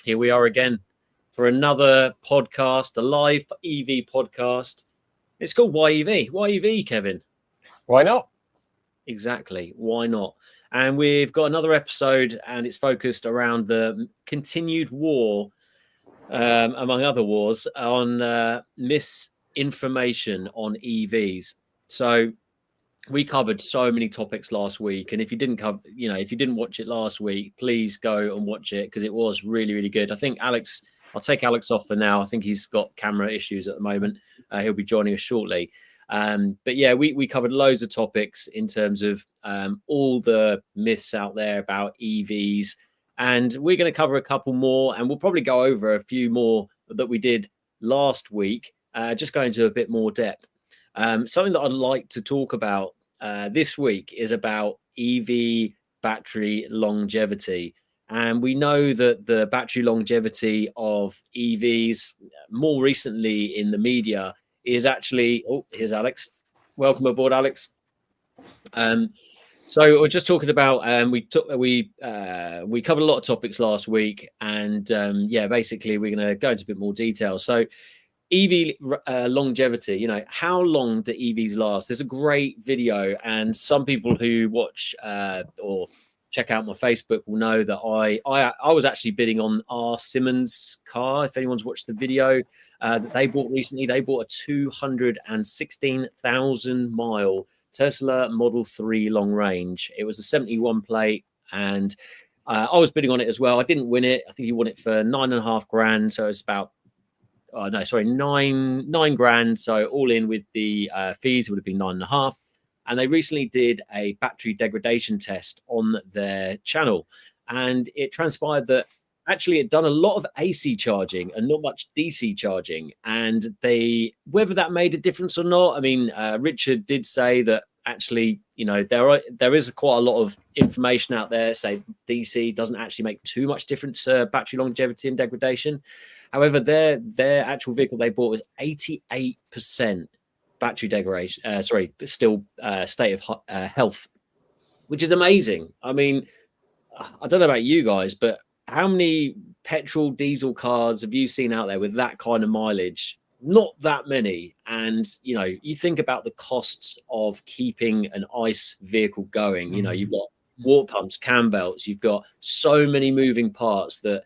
here we are again for another podcast, a live EV podcast. It's called YEV. Why EV, Kevin? Why not? Exactly. Why not? And we've got another episode, and it's focused around the continued war, among other wars, on misinformation on EVs. So we covered so many topics last week, and if you didn't watch it last week, please go and watch it because it was really, really good. I think I'll take Alex off for now. I think he's got camera issues at the moment. He'll be joining us shortly. But yeah, we covered loads of topics in terms of all the myths out there about EVs, and we're going to cover a couple more, and we'll probably go over a few more that we did last week, just go into a bit more depth. Something that I'd like to talk about this week is about EV battery longevity. And we know that the battery longevity of EVs more recently in the media is actually, here's Alex. Welcome aboard, Alex. So we're just talking about, we covered a lot of topics last week, and basically we're going to go into a bit more detail. So EV longevity, how long do EVs last? There's a great video, and some people who watch or check out my Facebook will know that I was actually bidding on R. Simmons' car. If anyone's watched the video that they bought recently, they bought a 216,000 mile Tesla Model 3 long range. It was a 71 plate, and I was bidding on it as well. I didn't win it. I think he won it for $9.5 grand. So it's about nine grand. So all in with the fees would have been 9.5. And they recently did a battery degradation test on their channel, and it transpired that actually it done a lot of AC charging and not much DC charging. And whether that made a difference or not, I mean, Richard did say that actually, there is quite a lot of information out there say DC doesn't actually make too much difference battery longevity and degradation. However, their actual vehicle they bought was 88% battery degradation, still state of health, which is amazing. I mean, I don't know about you guys, but how many petrol diesel cars have you seen out there with that kind of mileage? Not that many. And you think about the costs of keeping an ICE vehicle going. You've got water pumps, cam belts, you've got so many moving parts that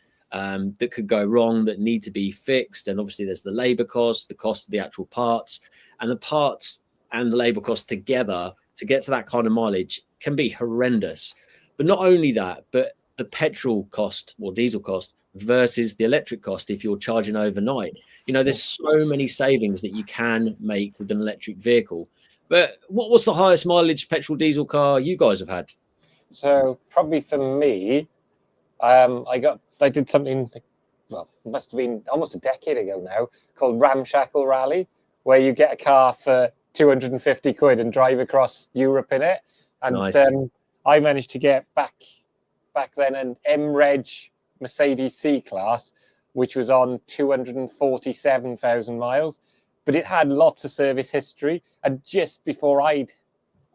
could go wrong, that need to be fixed. And obviously there's the labor cost, the cost of the actual parts, and the parts and the labor cost together to get to that kind of mileage can be horrendous. But not only that, but the petrol cost or diesel cost versus the electric cost if you're charging overnight. There's so many savings that you can make with an electric vehicle. But what's the highest mileage petrol diesel car you guys have had? So probably for me, I did something, well, it must have been almost a decade ago now, called Ramshackle Rally, where you get a car for 250 quid and drive across Europe in it. And nice. I managed to get back then an M-Reg Mercedes C-Class, which was on 247,000 miles, but it had lots of service history. And just before I'd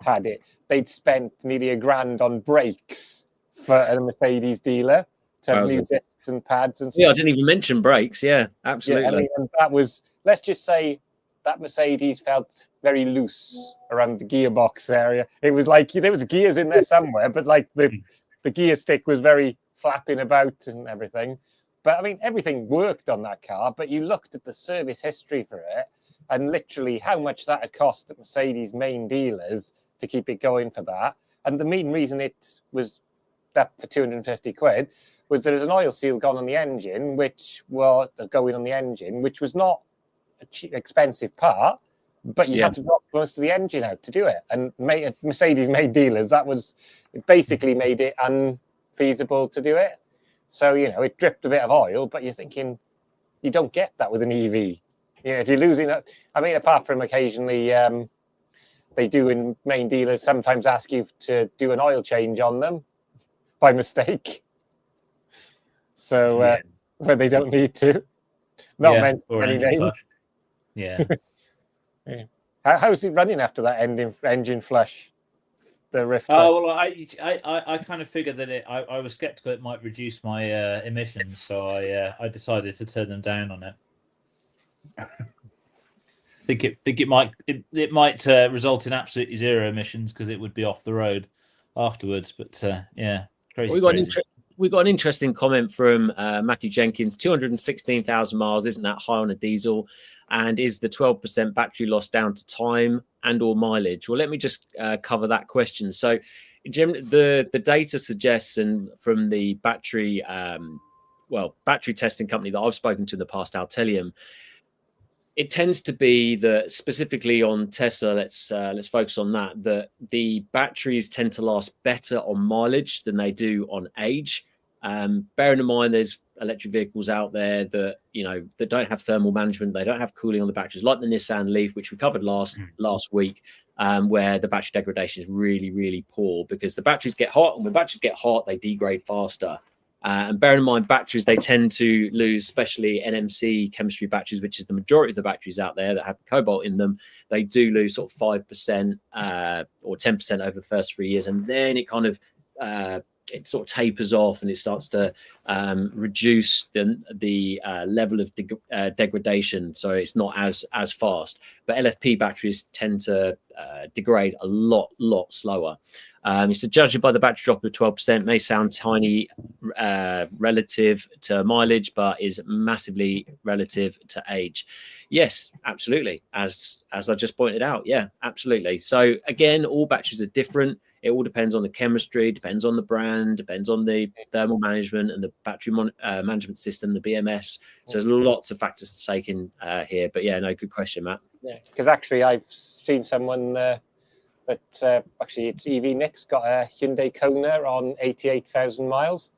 had it, they'd spent nearly $1,000 on brakes for a Mercedes dealer to have new discs and pads and stuff. Yeah, I didn't even mention brakes. Yeah, absolutely. Yeah, and that was, let's just say that Mercedes felt very loose around the gearbox area. It was like there was gears in there somewhere, but like the gear stick was very flapping about and everything. But I mean, everything worked on that car, but you looked at the service history for it and literally how much that had cost at Mercedes main dealers to keep it going for that. And the main reason it was that for 250 quid was there was an oil seal gone on the engine, which was not a cheap, expensive part, but you had to drop most of the engine out to do it. And Mercedes made dealers, it basically made it unfeasible to do it. So, it dripped a bit of oil, but you're thinking you don't get that with an EV. If you're losing that, I mean, apart from occasionally they do in main dealers sometimes ask you to do an oil change on them by mistake. So, where they don't need to. Not meant any names. Yeah. How's it running after that engine flush? the Rifter? Oh well, I kind of figured that I was skeptical it might reduce my emissions, so I decided to turn them down on it. think it might result in absolutely zero emissions because it would be off the road afterwards. But yeah, crazy. We got an interesting comment from Matthew Jenkins. 216,000 miles isn't that high on a diesel, and is the 12% battery loss down to time and or mileage? Well, let me just cover that question. So, Jim, the data suggests, and from the battery testing company that I've spoken to in the past, Altelium, it tends to be that specifically on Tesla, let's focus on that the batteries tend to last better on mileage than they do on age. Bearing in mind there's electric vehicles out there that that don't have thermal management, they don't have cooling on the batteries, like the Nissan Leaf, which we covered last week, where the battery degradation is really, really poor because the batteries get hot, and when batteries get hot they degrade faster. And bearing in mind, batteries, they tend to lose, especially NMC chemistry batteries, which is the majority of the batteries out there that have cobalt in them. They do lose sort of 5% or 10% over the first 3 years, and then it kind of it sort of tapers off and it starts to reduce the level of degradation, so it's not as fast. But LFP batteries tend to degrade a lot slower. So judging by the battery drop of 12% may sound tiny relative to mileage, but is massively relative to age. Yes, absolutely. As I just pointed out, yeah, absolutely. So again, all batteries are different. It all depends on the chemistry, depends on the brand, depends on the thermal management and the battery management system, the BMS. So there's lots of factors to take in here. But yeah, no, good question, Matt. Yeah, because actually I've seen someone that actually it's EV Nick's got a Hyundai Kona on 88,000 miles,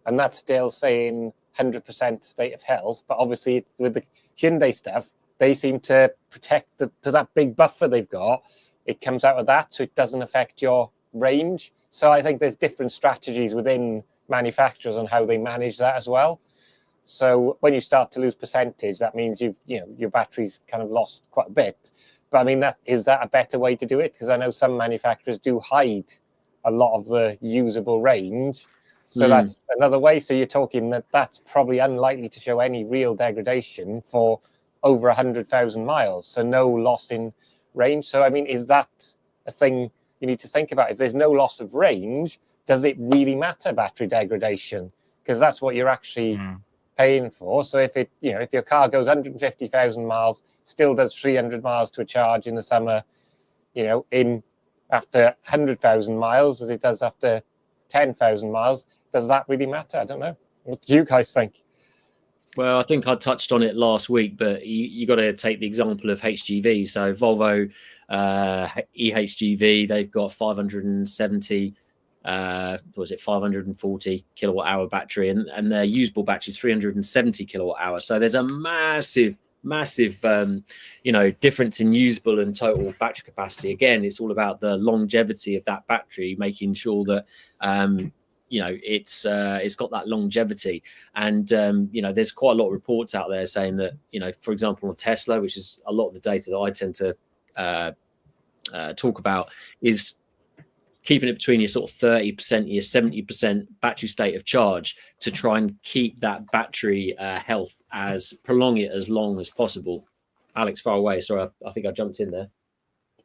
and that's still saying 100% state of health. But obviously with the Hyundai stuff, they seem to protect to that big buffer they've got. It comes out of that, so it doesn't affect your range. So I think there's different strategies within manufacturers on how they manage that as well. So when you start to lose percentage, that means your battery's kind of lost quite a bit. But I mean, is that a better way to do it? Because I know some manufacturers do hide a lot of the usable range. So that's another way. So you're talking that's probably unlikely to show any real degradation for over 100,000 miles. So no loss in range. So I mean, is that a thing you need to think about? If there's no loss of range, does it really matter, battery degradation? Because that's what you're actually paying for. So if if your car goes 150,000 miles, still does 300 miles to a charge in the summer, in after 100,000 miles as it does after 10,000 miles, does that really matter? I don't know. What do you guys think? Well, I think I touched on it last week, but you got to take the example of HGV. So Volvo eHGV, they've got 570, 540 kilowatt hour battery, and their usable battery is 370 kilowatt hour. So there's a massive difference in usable and total battery capacity. Again, it's all about the longevity of that battery, making sure that it's got that longevity. And there's quite a lot of reports out there saying that for example on Tesla, which is a lot of the data that I tend to talk about, is keeping it between your sort of 30% your 70% battery state of charge to try and keep that battery health, prolong it as long as possible. Alex, far away. Sorry, I think I jumped in there.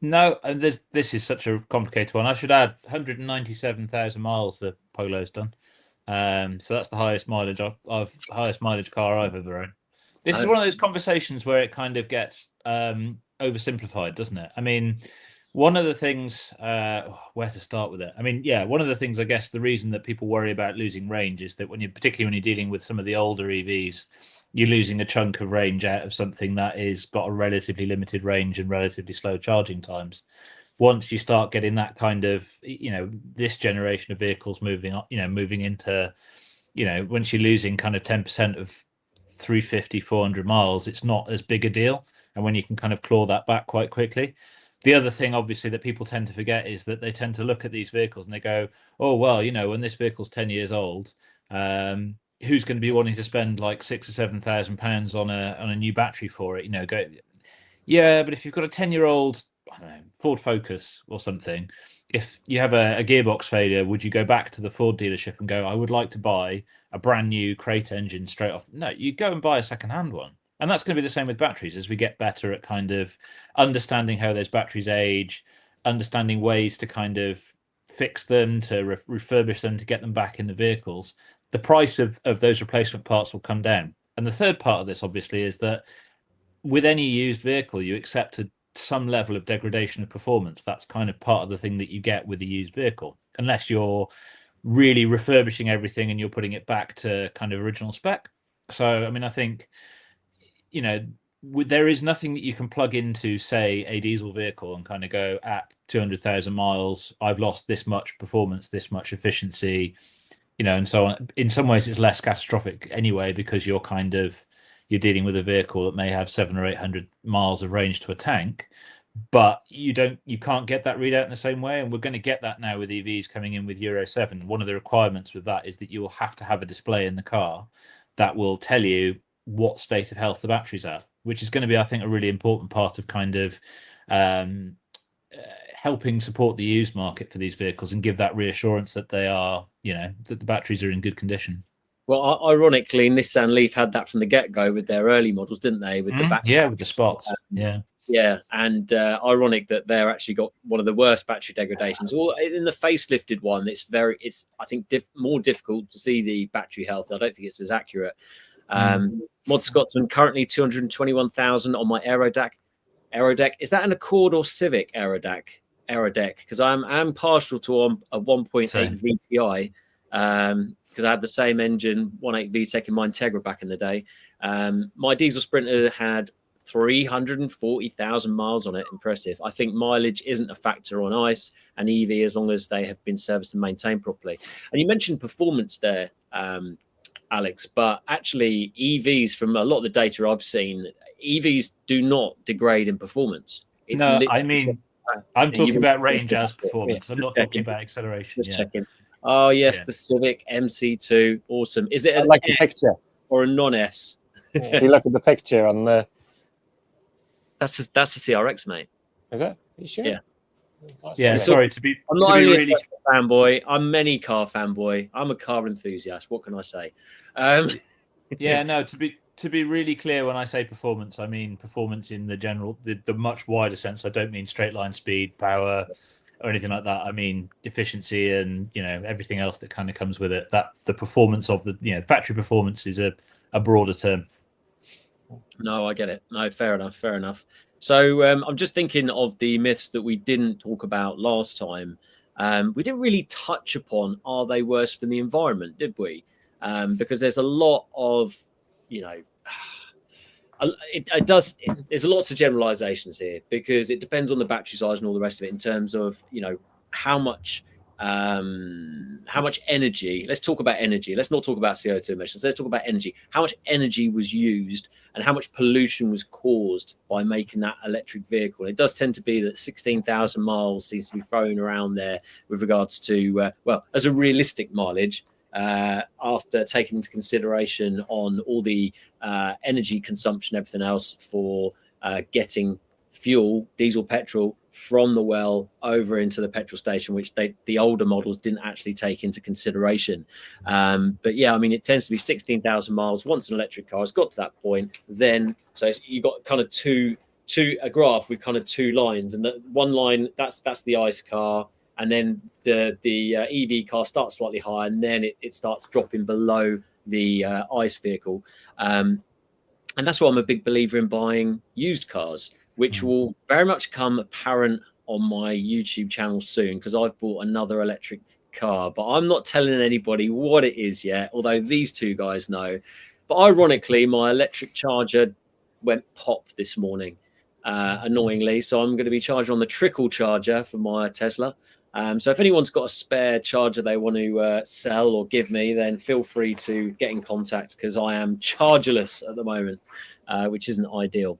No, and this is such a complicated one. I should add 197,000 miles the Polo's done. So that's the highest mileage highest mileage car I've ever owned. This is one of those conversations where it kind of gets oversimplified, doesn't it? I mean, one of the things, where to start with it? I mean, yeah, one of the things, I guess, the reason that people worry about losing range is that particularly when you're dealing with some of the older EVs, you're losing a chunk of range out of something that is got a relatively limited range and relatively slow charging times. Once you start getting that kind of, this generation of vehicles moving into, once you're losing kind of 10% of 350, 400 miles, it's not as big a deal. And when you can kind of claw that back quite quickly. The other thing, obviously, that people tend to forget is that they tend to look at these vehicles and they go, oh, well, when this vehicle's 10 years old, who's going to be wanting to spend like £6,000 or £7,000 on a new battery for it? Yeah, but if you've got a 10-year-old I don't know, Ford Focus or something, if you have a gearbox failure, would you go back to the Ford dealership and go, I would like to buy a brand new crate engine straight off? No, you go and buy a second-hand one. And that's going to be the same with batteries as we get better at kind of understanding how those batteries age, understanding ways to kind of fix them, to refurbish them, to get them back in the vehicles. The price of those replacement parts will come down. And the third part of this, obviously, is that with any used vehicle, you accept some level of degradation of performance. That's kind of part of the thing that you get with a used vehicle, unless you're really refurbishing everything and you're putting it back to kind of original spec. So, I mean, I think, you know, there is nothing that you can plug into, say, a diesel vehicle and kind of go, at 200,000 miles, I've lost this much performance, this much efficiency, you know, and so on. In some ways, it's less catastrophic anyway, because you're dealing with a vehicle that may have 700 or 800 miles of range to a tank, but you can't get that readout in the same way. And we're going to get that now with EVs coming in with Euro 7. One of the requirements with that is that you will have to have a display in the car that will tell you what state of health the battery's at, which is going to be, I think, a really important part of kind of helping support the used market for these vehicles and give that reassurance that they are, you know, that the batteries are in good condition. Well, ironically, Nissan Leaf had that from the get-go with their early models, didn't they? With the back, with the spots, yeah, and ironic that they're actually got one of the worst battery degradations. Or in the facelifted one, it's I think more difficult to see the battery health. I don't think it's as accurate. Mod Scotsman, currently 221,000 on my Aerodeck. Is that an Accord or Civic Aerodeck? Because I'm partial to a 1.8 VTI. Because I had the same engine, 1.8 VTEC in my Integra back in the day. My diesel Sprinter had 340,000 miles on it. Impressive. I think mileage isn't a factor on ICE and EV as long as they have been serviced and maintained properly. And you mentioned performance there, Alex, but actually EVs, from a lot of the data I've seen, EVs do not degrade in performance. No, I mean, I'm talking about range as performance. I'm not talking about acceleration. Just checking. Oh yes, the Civic MC2, awesome. Is it like the picture or a non-S? If you look at the picture on the, that's a CRX, mate. Is it? Are you sure? Yeah. Yeah. Sorry to be. I'm not only a Tesla fanboy. I'm many car fanboy. I'm a car enthusiast. What can I say? Yeah. No. To be really clear, when I say performance, I mean performance in the general, the much wider sense. I don't mean straight line speed, power, or anything like that. I mean efficiency and, you know, everything else that kind of comes with it. That the performance of the, you know, factory performance is a broader term. No, I get it. No, fair enough. So I'm just thinking of the myths that we didn't talk about last time. We didn't really touch upon, are they worse for the environment, did we? Because there's a lot of, you know, there's a lot of generalizations here, because it depends on the battery size and all the rest of it in terms of, you know, how much energy. Let's talk about energy. Let's not talk about CO2 emissions. Let's talk about energy. How much energy was used and how much pollution was caused by making that electric vehicle. It does tend to be that 16,000 miles seems to be thrown around there with regards to, as a realistic mileage, after taking into consideration on all the energy consumption, everything else for getting fuel, diesel, petrol from the well over into the petrol station, which the older models didn't actually take into consideration. But yeah, I mean, it tends to be 16,000 miles. Once an electric car has got to that point, then so you've got kind of a graph with kind of two lines, and that one line that's the ICE car, and then the EV car starts slightly higher, and then it starts dropping below the ICE vehicle. And that's why I'm a big believer in buying used cars, which will very much come apparent on my YouTube channel soon, because I've bought another electric car, but I'm not telling anybody what it is yet, although these two guys know. But ironically, my electric charger went pop this morning, annoyingly. So I'm going to be charging on the trickle charger for my Tesla. So if anyone's got a spare charger they want to sell or give me, then feel free to get in contact, because I am chargerless at the moment, which isn't ideal.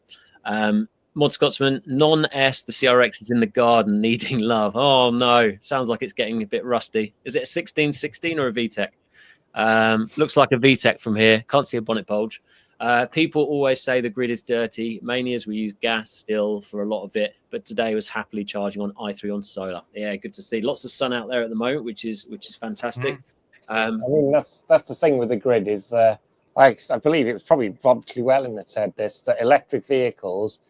Mod Scotsman, non-S, the CRX is in the garden needing love. Oh no, sounds like it's getting a bit rusty. Is it a 1616 or a VTEC? Looks like a VTEC from here. Can't see a bonnet bulge. People always say the grid is dirty, mainly as we use gas still for a lot of it. But today was happily charging on i3 on solar. Yeah, good to see. Lots of sun out there at the moment, which is fantastic. I mean, that's the thing with the grid is, I believe it was probably Rob Llewellyn that said this, that electric vehicles,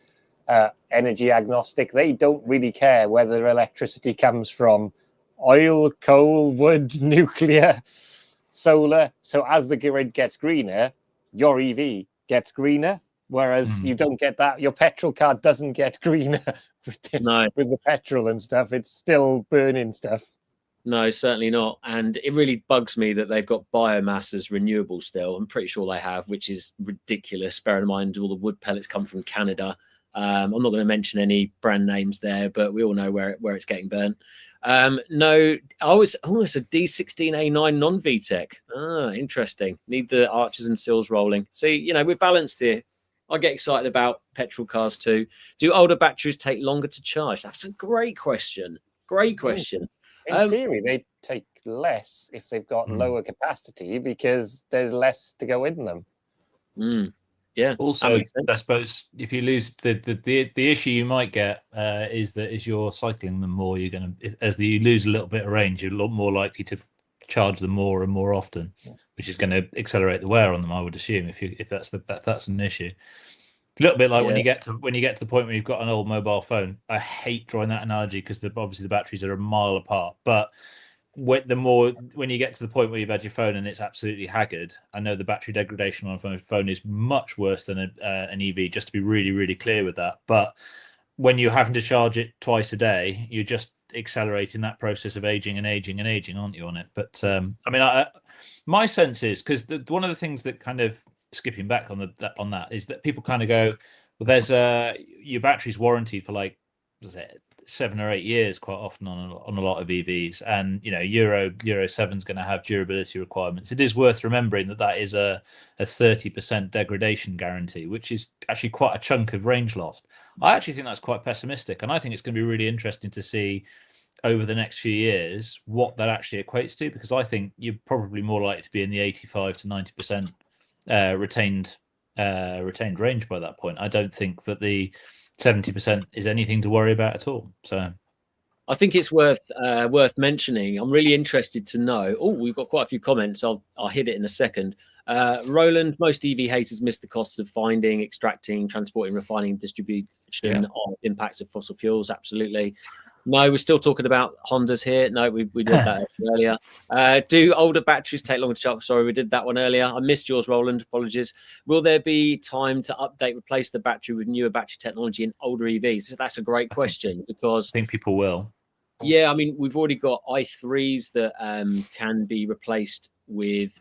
energy agnostic, they don't really care whether electricity comes from oil, coal, wood, nuclear, solar. So as the grid gets greener, your EV gets greener, whereas you don't get that. Your petrol car doesn't get greener with the petrol and stuff. It's still burning stuff. No, certainly not. And it really bugs me that they've got biomass as renewable still. I'm pretty sure they have, which is ridiculous. Bear in mind, all the wood pellets come from Canada. I'm not going to mention any brand names there, but we all know where it's getting burnt. No, I was almost a D16A9 non-VTEC. Interesting. Need the arches and seals rolling. See, we're balanced here. I get excited about petrol cars too. Do older batteries take longer to charge? That's a great question. Great question. In theory, they take less if they've got lower capacity because there's less to go in them. Yeah. Also, I suppose if you lose the issue you might get is that as you're cycling them more, you're going to, as you lose a little bit of range, you're a lot more likely to charge them more and more often, which is going to accelerate the wear on them, I would assume, if that's an issue. It's a little bit like when you get to the point where you've got an old mobile phone. I hate drawing that analogy because obviously the batteries are a mile apart. But when you get to the point where you've had your phone and it's absolutely haggard, I know the battery degradation on a phone is much worse than an EV. Just to be really, really clear with that. But when you're having to charge it twice a day, you're just accelerating that process of aging, aren't you, on it? But I mean, my sense is because one of the things that kind of skipping back on that is that people kind of go, well, there's your battery's warranty for like 7 or 8 years quite often on a lot of EVs, and Euro 7 is going to have durability requirements. It is worth remembering that is a 30% degradation guarantee, which is actually quite a chunk of range lost. I actually think that's quite pessimistic, and I think it's going to be really interesting to see over the next few years what that actually equates to, because I think you're probably more likely to be in the 85 to 90% retained range by that point. I don't think that the 70% is anything to worry about at all. So I think it's worth mentioning. I'm really interested to know. Oh, we've got quite a few comments. I'll hit it in a second. Roland, most EV haters miss the costs of finding, extracting, transporting, refining, distribution of impacts of fossil fuels. Absolutely. No, we're still talking about Hondas here. No, we did that earlier. Do older batteries take longer to charge? Sorry, we did that one earlier. I missed yours, Roland. Apologies. Will there be time to update, replace the battery with newer battery technology in older EVs? That's a great question because I think people will. Yeah, I mean, we've already got i3s that can be replaced with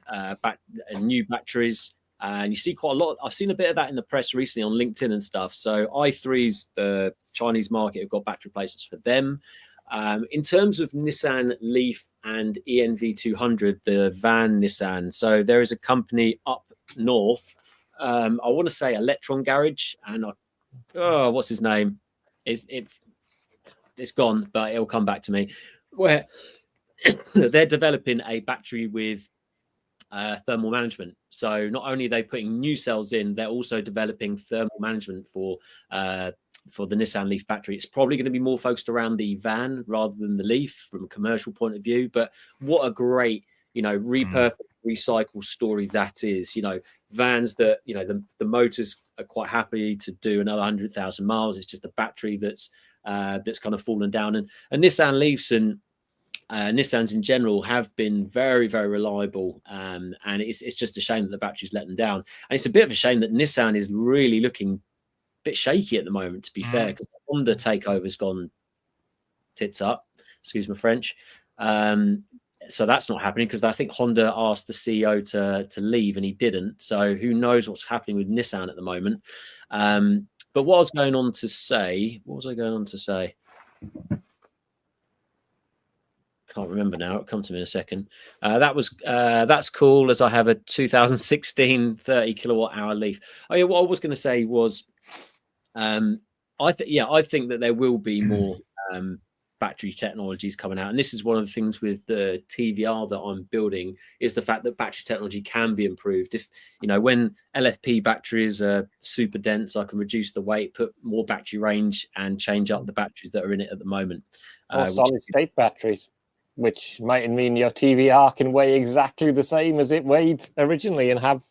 new batteries. And you see quite a lot. I've seen a bit of that in the press recently on LinkedIn and stuff. So i3s, the Chinese market, have got battery replacements for them. In terms of Nissan Leaf and ENV200, the van Nissan. So there is a company up north. I want to say Electron Garage, and what's his name? It's gone, but it'll come back to me. Where they're developing a battery with thermal management. So not only are they putting new cells in, they're also developing thermal management for the Nissan Leaf battery. It's probably going to be more focused around the van rather than the Leaf from a commercial point of view. But what a great, repurpose, recycle story that is. Vans that, the motors are quite happy to do another 100,000 miles. It's just the battery that's kind of fallen down. And Nissan Leafs and Nissans in general have been very, very reliable, and it's just a shame that the batteries let them down. And it's a bit of a shame that Nissan is really looking a bit shaky at the moment, to be fair, because the Honda takeover has gone tits up, excuse my French. So that's not happening because I think Honda asked the CEO to leave and he didn't. So who knows what's happening with Nissan at the moment. But what was I going on to say? Can't remember now. It'll come to me in a second. That's cool, as I have a 2016 30 kilowatt hour Leaf. Oh yeah, what I was going to say was, I think that there will be more battery technologies coming out. And this is one of the things with the TVR that I'm building, is the fact that battery technology can be improved. If, you know, when LFP batteries are super dense, I can reduce the weight, put more battery range, and change up the batteries that are in it at the moment. Or solid state batteries, which might mean your TVR can weigh exactly the same as it weighed originally and have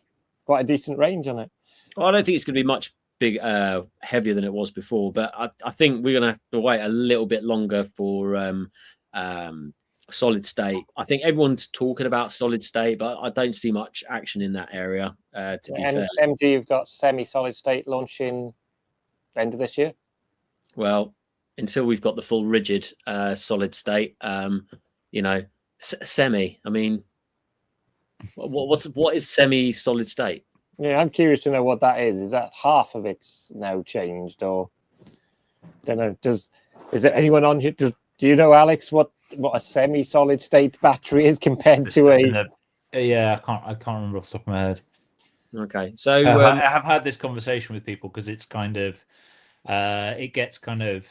quite a decent range on it. Well, I don't think it's going to be much heavier than it was before, but I think we're going to have to wait a little bit longer for solid state. I think everyone's talking about solid state, but I don't see much action in that area, to be fair. MG, you've got semi-solid state launching end of this year. Well, until we've got the full rigid solid state, you know, semi. I mean, what is semi-solid state? Yeah, I'm curious to know what that is. Is that half of it's now changed, or don't know? Is there anyone on here? Do you know, Alex, what a semi-solid state battery is compared to a? Yeah, I can't remember off the top of my head. Okay, so I have had this conversation with people because it's kind of it gets kind of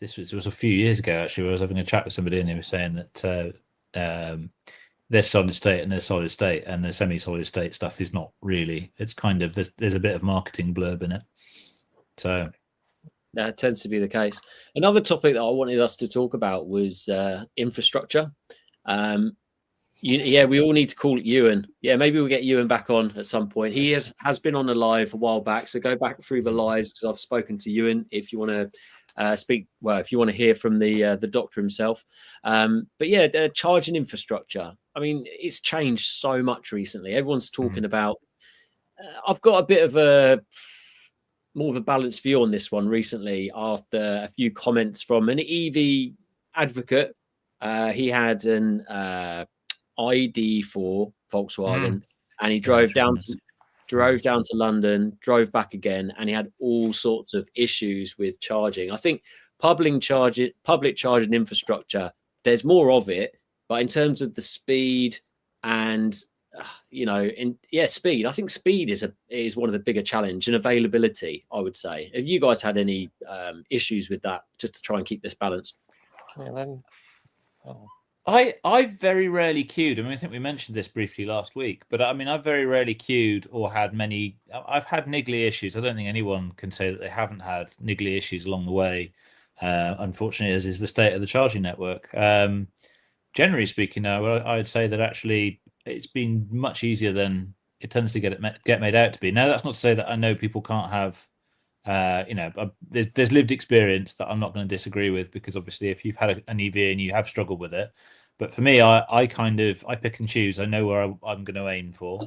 this was a few years ago actually. I was having a chat with somebody and he was saying that there's solid state and there's solid state, and the semi-solid state stuff is not really. It's kind of there's a bit of marketing blurb in it. So that tends to be the case. Another topic that I wanted us to talk about was infrastructure. Yeah, we all need to call it Ewan. Yeah, maybe we'll get Ewan back on at some point. He has been on the live a while back, so go back through the lives, because I've spoken to Ewan if you want to if you want to hear from the doctor himself. But yeah, the charging infrastructure, I mean, it's changed so much recently. Everyone's talking about I've got a bit of more of a balanced view on this one recently after a few comments from an EV advocate. He had an ID4 Volkswagen, and he drove down to London, drove back again, and he had all sorts of issues with charging. I think public charging infrastructure, there's more of it, but in terms of the speed and speed, I think speed is one of the bigger challenge, and availability, I would say. Have you guys had any issues with that, just to try and keep this balanced? I very rarely queued. I mean, I think we mentioned this briefly last week, but I mean, I've very rarely queued or had many. I've had niggly issues. I don't think anyone can say that they haven't had niggly issues along the way. Unfortunately, as is the state of the charging network. Generally speaking, though, I'd say that actually it's been much easier than it tends to get made out to be. Now, that's not to say that I know people can't have. There's lived experience that I'm not going to disagree with, because obviously if you've had an EV and you have struggled with it, but for me, I pick and choose. I know where I'm going to aim for.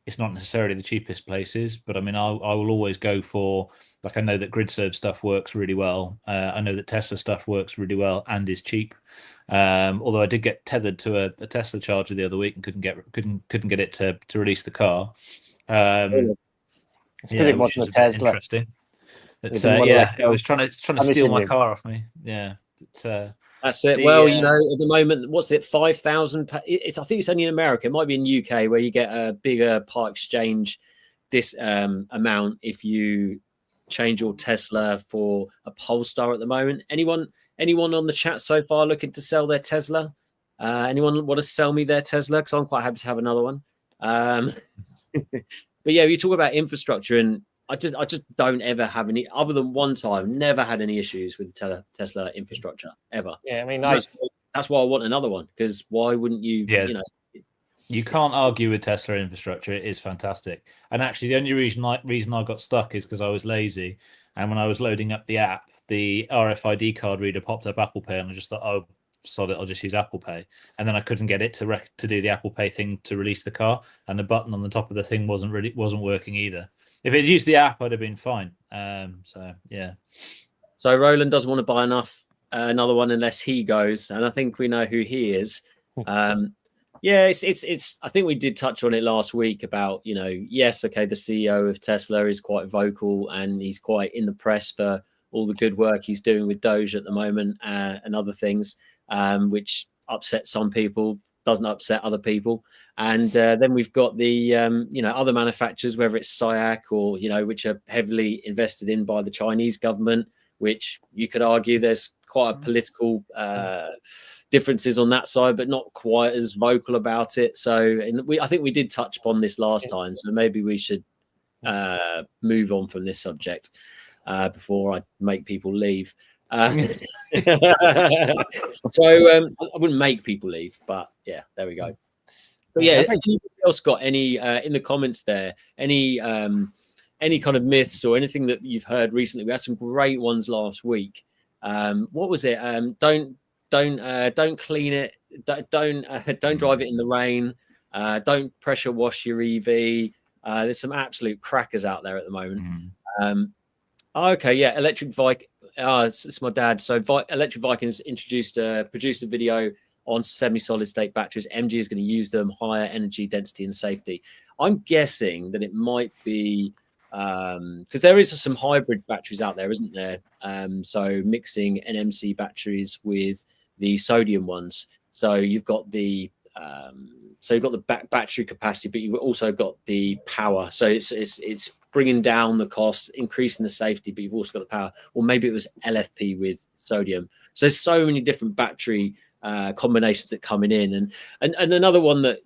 It's not necessarily the cheapest places, but I mean, I will always go for, like, I know that GridServe stuff works really well. I know that Tesla stuff works really well and is cheap. Although I did get tethered to a Tesla charger the other week and couldn't get it to release the car. It wasn't a Tesla. Interesting. But, it was trying to steal my car off me. Yeah. That's it. Well, at the moment, what's it? 5,000. I think it's only in America. It might be in UK where you get a bigger part exchange amount if you change your Tesla for a Polestar at the moment. Anyone on the chat so far looking to sell their Tesla? Anyone want to sell me their Tesla? Because I'm quite happy to have another one. But yeah, you talk about infrastructure, and I just don't ever have any, other than one time, never had any issues with the Tesla infrastructure ever. Yeah, I mean, that's why I want another one, because why wouldn't you? Yeah. You can't argue with Tesla infrastructure. It is fantastic. And actually, the only reason I got stuck is because I was lazy. And when I was loading up the app, the RFID card reader popped up Apple Pay, and I just thought, oh, sod it, I'll just use Apple Pay. And then I couldn't get it to do the Apple Pay thing to release the car, and the button on the top of the thing wasn't working either. If it used the app, I'd have been fine. So yeah. So Roland doesn't want to buy another one unless he goes, and I think we know who he is. Yeah, it's. I think we did touch on it last week about, yes, okay, the CEO of Tesla is quite vocal and he's quite in the press for all the good work he's doing with Doge at the moment and other things, which upsets some people, doesn't upset other people. And then we've got the other manufacturers, whether it's SIAC or which are heavily invested in by the Chinese government, which you could argue there's quite a political differences on that side, but not quite as vocal about it. So, I think we did touch upon this last time, so maybe we should move on from this subject before I make people leave. So I wouldn't make people leave, but yeah, there we go. But yeah, anybody else got any in the comments there? Any kind of myths or anything that you've heard recently? We had some great ones last week. What was it? Don't clean it. Don't drive it in the rain. Don't pressure wash your EV. There's some absolute crackers out there at the moment. Okay, yeah, electric bike. It's my dad. So Electric Vikings produced a video on semi-solid state batteries. MG is going to use them, higher energy density and safety. I'm guessing that it might be because there is some hybrid batteries out there, isn't there? So mixing NMC batteries with the sodium ones. So you've got the battery capacity, but you've also got the power. So it's bringing down the cost, increasing the safety, but you've also got the power. Or maybe it was LFP with sodium. So there's so many different battery combinations that coming in, and another one that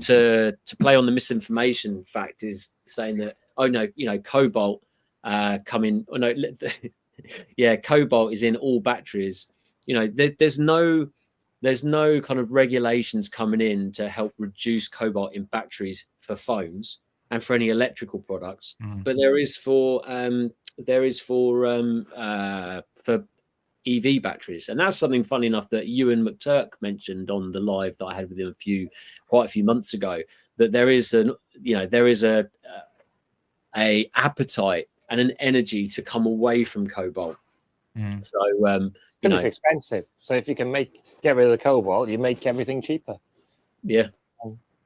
to play on the misinformation fact is saying that cobalt coming. Oh no, yeah, cobalt is in all batteries. There's no kind of regulations coming in to help reduce cobalt in batteries for phones and for any electrical products, but there is for EV batteries, and that's something funny enough that Ewan McTurk mentioned on the live that I had with him quite a few months ago. That there is a appetite and an energy to come away from cobalt. So it's expensive. So if you can get rid of the cobalt, you make everything cheaper. Yeah.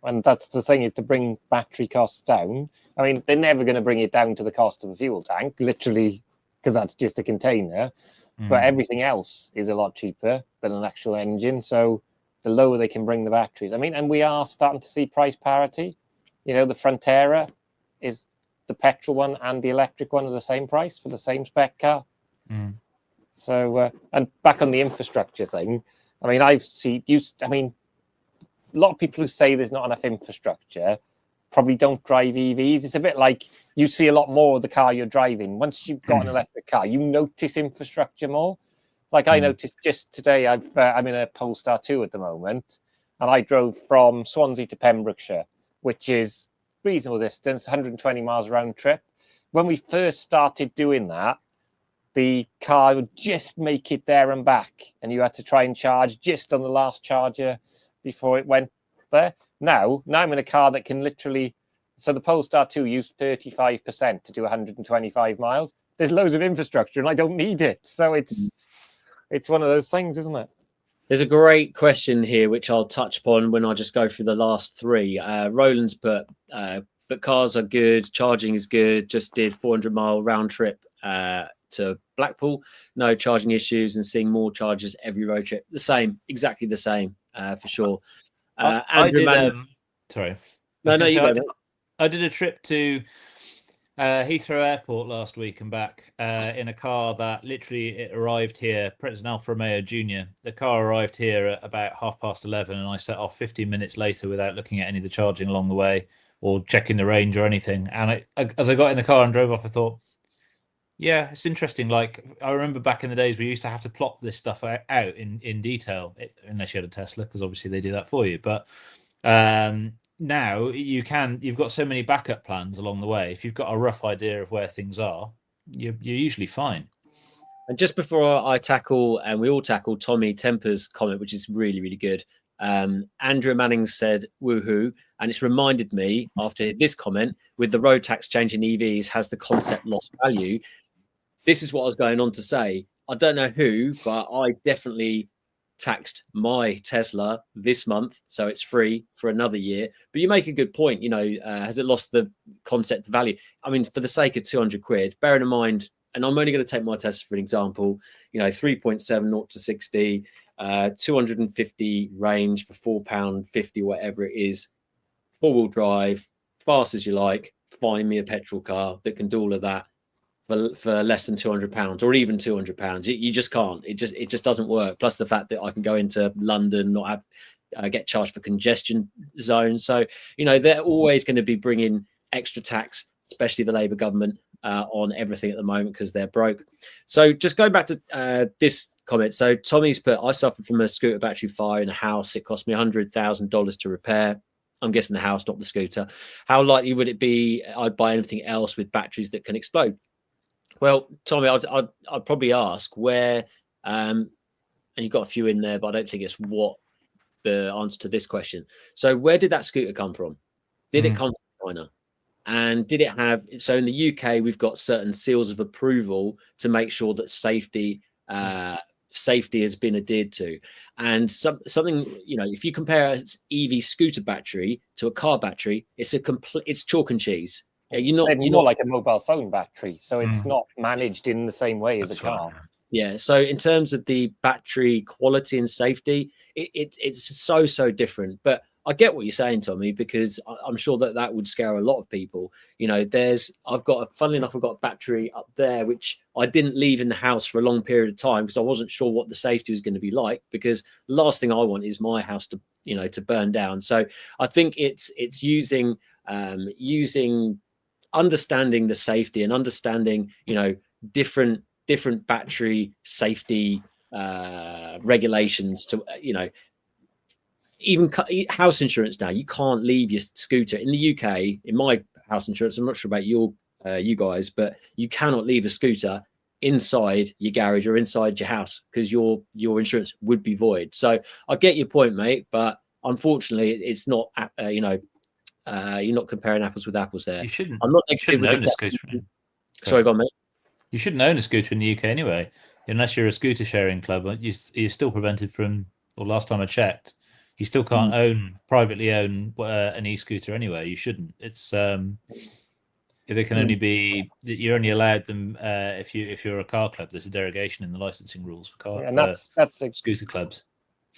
And that's the thing, is to bring battery costs down. I mean, they're never going to bring it down to the cost of a fuel tank, literally, because that's just a container. But everything else is a lot cheaper than an actual engine. So the lower they can bring the batteries. I mean, and we are starting to see price parity. The Frontera is the petrol one and the electric one are the same price for the same spec car. So, and back on the infrastructure thing, I mean, a lot of people who say there's not enough infrastructure probably don't drive EVs. It's a bit like you see a lot more of the car you're driving. Once you've got an electric car, you notice infrastructure more. Like I noticed just today, I'm in a Polestar 2 at the moment, and I drove from Swansea to Pembrokeshire, which is reasonable distance, 120 miles round trip. When we first started doing that, the car would just make it there and back, and you had to try and charge just on the last charger before it went there. Now I'm in a car that can literally, so the Polestar 2 used 35% to do 125 miles. There's loads of infrastructure and I don't need it. So it's one of those things, isn't it? There's a great question here, which I'll touch upon when I just go through the last three. Roland's put, but cars are good, charging is good, just did 400-mile round trip to Blackpool, no charging issues, and seeing more chargers every road trip. The same, exactly the same, for sure. I did. Sorry. No, you go. I did a trip to Heathrow Airport last week and back in a car that literally it arrived here. It's an Alfa Romeo Junior. The car arrived here at about 11:30, and I set off 15 minutes later without looking at any of the charging along the way or checking the range or anything. And as I got in the car and drove off, I thought, yeah, it's interesting. Like, I remember back in the days we used to have to plot this stuff out in detail, unless you had a Tesla, because obviously they do that for you. But now you've got so many backup plans along the way. If you've got a rough idea of where things are, you're usually fine. And just before I tackle, and we all tackle Tommy Temper's comment, which is really, really good. Andrew Manning said, woohoo. And it's reminded me after this comment, with the road tax change in EVs, has the concept lost value? This is what I was going on to say. I don't know who, but I definitely taxed my Tesla this month, so it's free for another year. But you make a good point. Has it lost the concept value? I mean, for the sake of 200 quid, bearing in mind, and I'm only going to take my Tesla for an example, 3.7 0 to 60, 250 range for £4.50, whatever it is, 4-wheel drive, fast as you like. Find me a petrol car that can do all of that. for less than £200 or even £200. You just can't. It just doesn't work. Plus the fact that I can go into London, not have get charged for congestion zones. So they're always going to be bringing extra tax, especially the Labour government, on everything at the moment because they're broke. So just going back to this comment. So Tommy's put, I suffered from a scooter battery fire in a house. It cost me $100,000 to repair. I'm guessing the house, not the scooter. How likely would it be I'd buy anything else with batteries that can explode? Well, Tommy, I'd probably ask where, and you've got a few in there, but I don't think it's what the answer to this question. So where did that scooter come from? Did it come from China? And did it have, so in the UK, we've got certain seals of approval to make sure that safety has been adhered to. And something, if you compare an EV scooter battery to a car battery, it's chalk and cheese. You're more like a mobile phone battery, so it's not managed in the same way as a car. Right. Yeah. So in terms of the battery quality and safety, it's so different. But I get what you're saying, Tommy, because I'm sure that would scare a lot of people. Funnily enough, I've got a battery up there, which I didn't leave in the house for a long period of time because I wasn't sure what the safety was going to be like, because the last thing I want is my house to burn down. So I think it's using understanding the safety and understanding, different battery safety regulations to, even house insurance. Now you can't leave your scooter in the UK. In my house insurance, I'm not sure about you guys, but you cannot leave a scooter inside your garage or inside your house because your insurance would be void. So I get your point, mate, but unfortunately it's not you're not comparing apples with apples there. You shouldn't. I'm not negative with own a scooter. Sorry, go on, mate. You shouldn't own a scooter in the UK anyway, unless you're a scooter sharing club. You're still prevented from, or last time I checked, you still can't privately own an e-scooter anyway. You shouldn't. It's they can only be, you're only allowed them if you're a car club. There's a derogation in the licensing rules for car, and that's scooter clubs.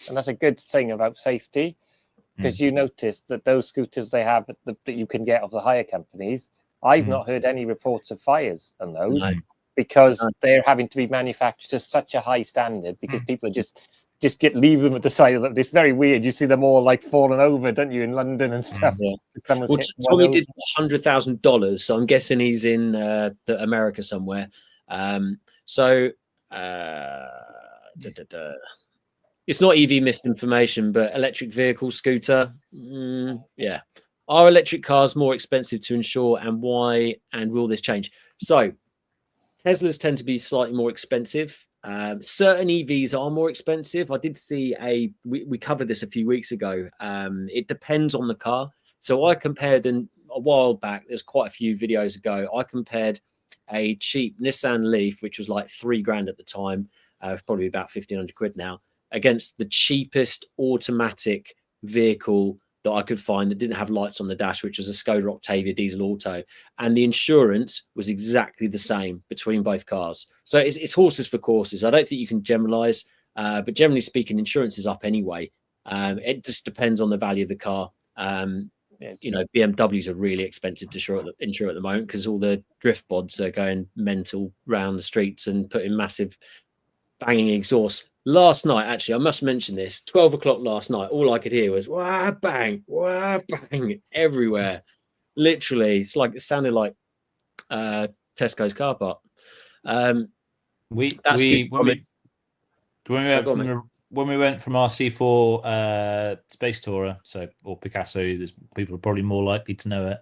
And that's a good thing about safety, because you notice that those scooters they have that you can get of the hire companies, I've not heard any reports of fires on those. No. Because they're having to be manufactured to such a high standard, because people are just leave them at the side of them. It's very weird. You see them all like falling over, don't you, in London and stuff? Yeah. Well, Tommy did $100,000, so I'm guessing he's in America somewhere. It's not EV misinformation, but electric vehicle scooter. Yeah. Are electric cars more expensive to insure, and why? And will this change? So Teslas tend to be slightly more expensive. Certain EVs are more expensive. I did see we covered this a few weeks ago. It depends on the car. So I compared a while back, there's quite a few videos ago, I compared a cheap Nissan Leaf, which was like £3,000 at the time, probably about 1,500 quid now, against the cheapest automatic vehicle that I could find that didn't have lights on the dash, which was a Skoda Octavia diesel auto, and the insurance was exactly the same between both cars. So it's horses for courses. I don't think you can generalize, but generally speaking, insurance is up anyway. It just depends on the value of the car. BMWs are really expensive to insure at the moment because all the drift bods are going mental round the streets and putting massive banging exhaust. Last night, actually, I must mention this, 12 o'clock last night, all I could hear was wah bang everywhere. Literally, it sounded like Tesco's car park. When we went from our C4 Space Tourer, or Picasso, there's people are probably more likely to know it.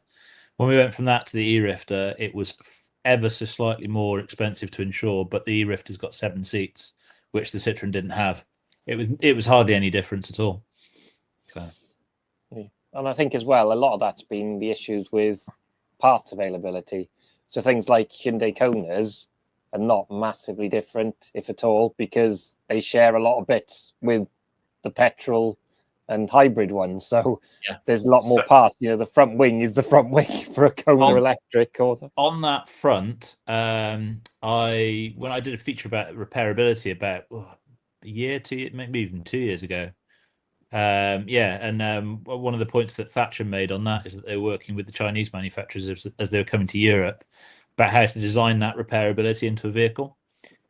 When we went from that to the E-Rifter, it was ever so slightly more expensive to insure, but the E-Rifter's got 7 seats, which the Citroen didn't have. It was hardly any difference at all. So, and I think as well, a lot of that's been the issues with parts availability. So things like Hyundai Konas are not massively different, if at all, because they share a lot of bits with the petrol and hybrid ones. So there's a lot more parts. The front wing is the front wing for a Kona electric. On that front, when I did a feature about repairability about a year, 2 years, maybe even 2 years ago. One of the points that Thatcher made on that is that they're working with the Chinese manufacturers as they were coming to Europe. about how to design that repairability into a vehicle.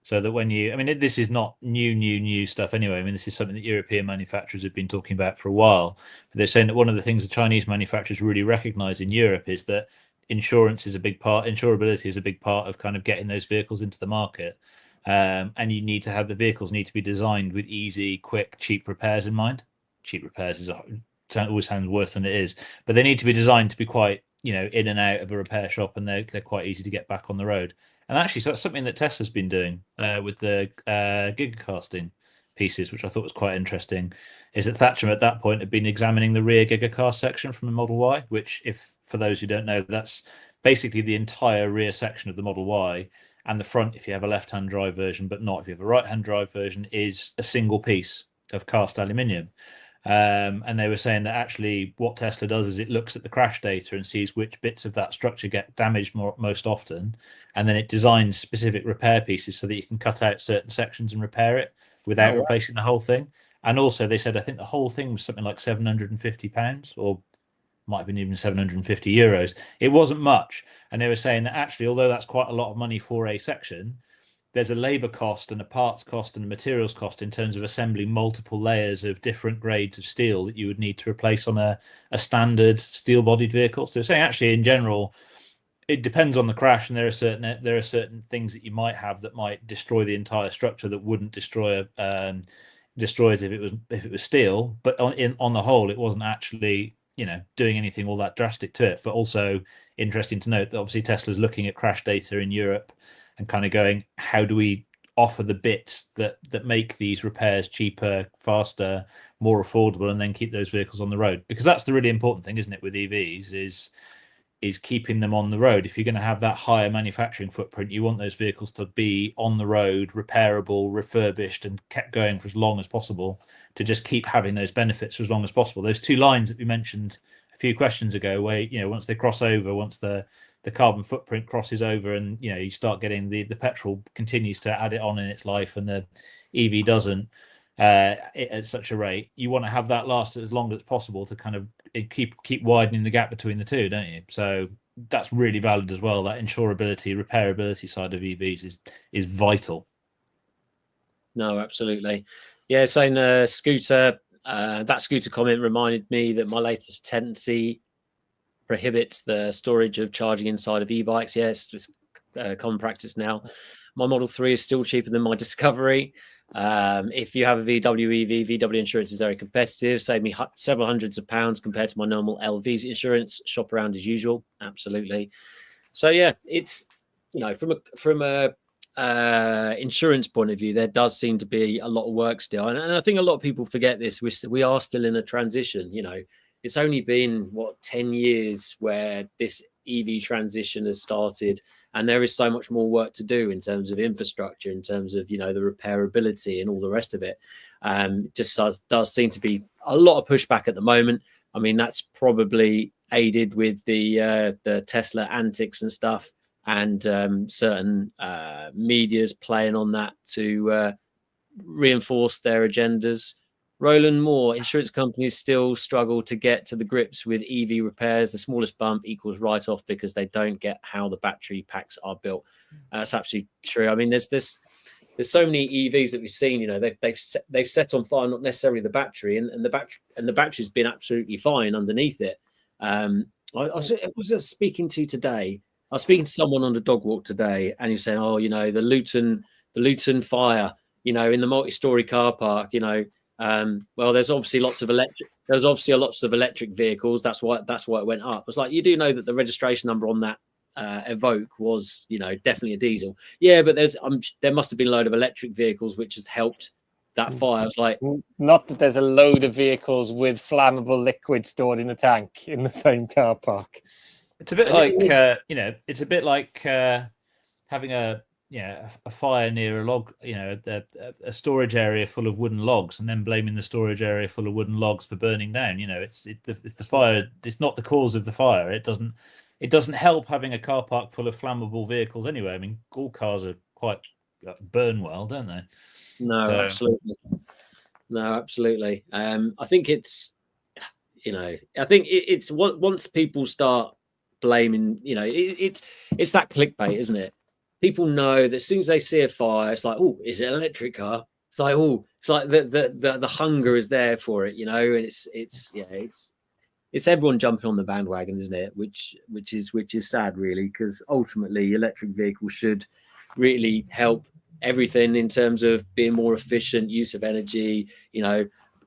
So that when you, I mean, this is not new stuff anyway. I mean, this is something that European manufacturers have been talking about for a while. But they're saying that one of the things the Chinese manufacturers really recognize in Europe is that insurance is a big part, insurability is a big part of kind of getting those vehicles into the market. And you need to have the vehicles need to be designed with easy, quick, cheap repairs in mind. Cheap repairs always sounds worse than it is, but they need to be designed to be quite, in and out of a repair shop, and they're quite easy to get back on the road. And actually, so that's something that Tesla's been doing with the gigacasting pieces, which I thought was quite interesting. Is that Thatcham at that point had been examining the rear gigacast section from the Model Y, which, if for those who don't know, that's basically the entire rear section of the Model Y, and the front, if you have a left-hand drive version, but not if you have a right-hand drive version, is a single piece of cast aluminium. And they were saying that actually what Tesla does is it looks at the crash data and sees which bits of that structure get damaged most often, and then it designs specific repair pieces so that you can cut out certain sections and repair it without replacing the whole thing. And also they said, I think the whole thing was something like £750, or might have been even 750 euros. It wasn't much. And they were saying that actually, although that's quite a lot of money for a section, there's a labor cost and a parts cost and a materials cost in terms of assembling multiple layers of different grades of steel that you would need to replace on a standard steel-bodied vehicle. So they're saying actually, in general, it depends on the crash, and there are certain things that you might have that might destroy the entire structure that wouldn't destroy it if it was steel. But on the whole, it wasn't actually doing anything all that drastic to it. But also interesting to note that obviously Tesla's looking at crash data in Europe and kind of going, how do we offer the bits that make these repairs cheaper, faster, more affordable, and then keep those vehicles on the road? Because that's the really important thing, isn't it, with EVs, is keeping them on the road. If you're going to have that higher manufacturing footprint, you want those vehicles to be on the road, repairable, refurbished, and kept going for as long as possible, to just keep having those benefits for as long as possible. Those two lines that we mentioned a few questions ago, where once they cross over, once the carbon footprint crosses over, and you start getting the petrol continues to add it on in its life, and the EV doesn't at such a rate, you want to have that last as long as possible to kind of keep widening the gap between the two, don't you? So that's really valid as well. That insurability, repairability side of EVs is vital. No, absolutely. Yeah, saying scooter. That scooter comment reminded me that my latest tenancy prohibits the storage of charging inside of e-bikes. Yes, it's common practice now. My Model 3 is still cheaper than my Discovery. If you have a VW EV, VW insurance is very competitive. Save me several hundreds of pounds compared to my normal LV insurance. Shop around as usual. Absolutely. So yeah, it's from a insurance point of view, there does seem to be a lot of work still, and I think a lot of people forget this. We are still in a transition. It's only been 10 years where this EV transition has started, and there is so much more work to do in terms of infrastructure, in terms of the repairability and all the rest of it. Just does seem to be a lot of pushback at the moment. I mean, that's probably aided with the Tesla antics and stuff, and certain media's playing on that to reinforce their agendas. Roland Moore, insurance companies still struggle to get to the grips with EV repairs. The smallest bump equals write-off because they don't get how the battery packs are built. That's absolutely true. I mean, there's so many EVs that we've seen. They've set on fire not necessarily the battery, and the battery's been absolutely fine underneath it. I was just speaking to someone on the dog walk today, and he's saying, the Luton fire, in the multi-story car park, well, there's obviously lots of electric vehicles. That's why it went up. It's like, you do know that the registration number on that Evoque was, definitely a diesel. Yeah, but there must have been a load of electric vehicles which has helped that fire. It's like, not that there's a load of vehicles with flammable liquid stored in a tank in the same car park. It's a bit like having a fire near a log, a storage area full of wooden logs, and then blaming the storage area full of wooden logs for burning down. It's the fire. It's not the cause of the fire. It doesn't help having a car park full of flammable vehicles anyway. I mean, all cars are quite burn well, don't they? No, absolutely. No, absolutely. I think it's, once people start blaming, it's that clickbait, isn't it? People know that as soon as they see a fire, it's like, oh, is it an electric car? It's like, oh, it's like the hunger is there for it, and it's everyone jumping on the bandwagon, isn't it? Which is sad, really, because ultimately electric vehicles should really help everything in terms of being more efficient, use of energy,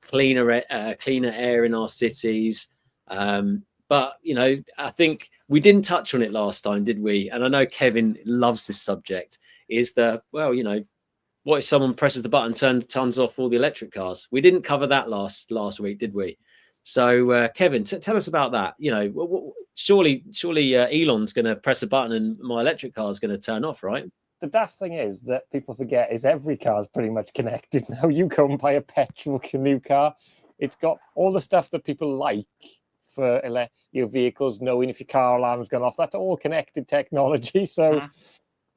cleaner air in our cities. But I think we didn't touch on it last time, did we? And I know Kevin loves this subject. Is that, well, what if someone presses the button, turns off all the electric cars? We didn't cover that last week, did we? So, Kevin, tell us about that. Surely Elon's going to press a button and my electric car is going to turn off, right? The daft thing is that people forget is every car is pretty much connected now. You go and buy a petrol new car, it's got all the stuff that people like for your vehicles, knowing if your car alarm's gone off. That's all connected technology. So,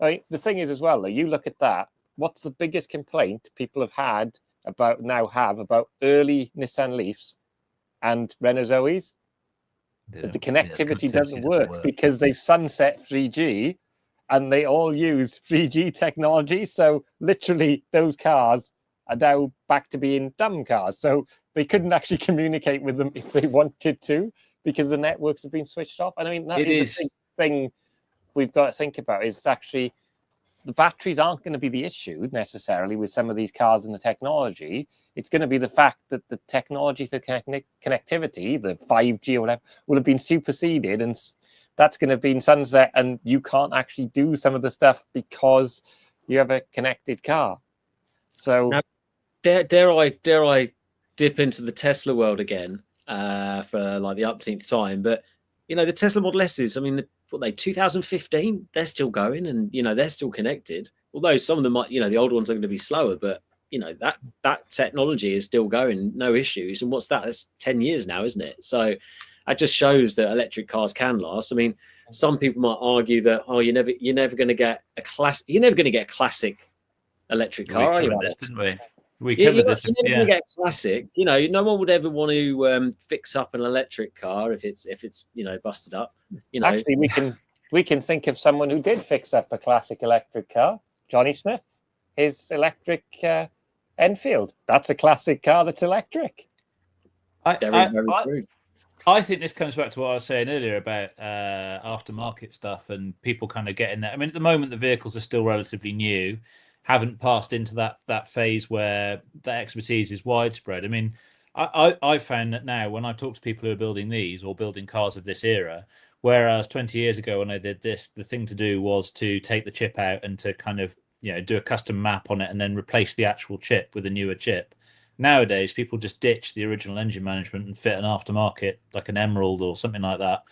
the thing is as well, though, you look at that. What's the biggest complaint people have had about early Nissan Leafs and Renault Zoes? That the connectivity doesn't work because they've sunset 3G and they all use 3G technology. So literally those cars are now back to being dumb cars. So they couldn't actually communicate with them if they wanted to because the networks have been switched off. And I mean, that is the thing we've got to think about is actually the batteries aren't going to be the issue necessarily with some of these cars and the technology. It's going to be the fact that the technology for connectivity, the 5G or whatever, will have been superseded, and that's going to be in sunset, and you can't actually do some of the stuff because you have a connected car. So, now, dare I dip into the Tesla world again for like the umpteenth time? But the Tesla Model S's, I mean, 2015, they're still going, and they're still connected. Although some of them might, the old ones are going to be slower, but that technology is still going, no issues. And what's that? That's 10 years now, isn't it? So that just shows that electric cars can last. I mean, some people might argue that you're never going to get a classic electric car. We covered this, didn't we? We covered this. You're never going to get a classic. No one would ever want to fix up an electric car if it's busted up. Actually, we can think of someone who did fix up a classic electric car. Johnny Smith, his electric Enfield. That's a classic car that's electric. Very true. I think this comes back to what I was saying earlier about aftermarket stuff and people kind of getting there. I mean, at the moment, the vehicles are still relatively new, haven't passed into that phase where the expertise is widespread. I mean, I found that now when I talk to people who are building these or building cars of this era, whereas 20 years ago when I did this, the thing to do was to take the chip out and to kind of do a custom map on it and then replace the actual chip with a newer chip. Nowadays, people just ditch the original engine management and fit an aftermarket like an Emerald or something like that,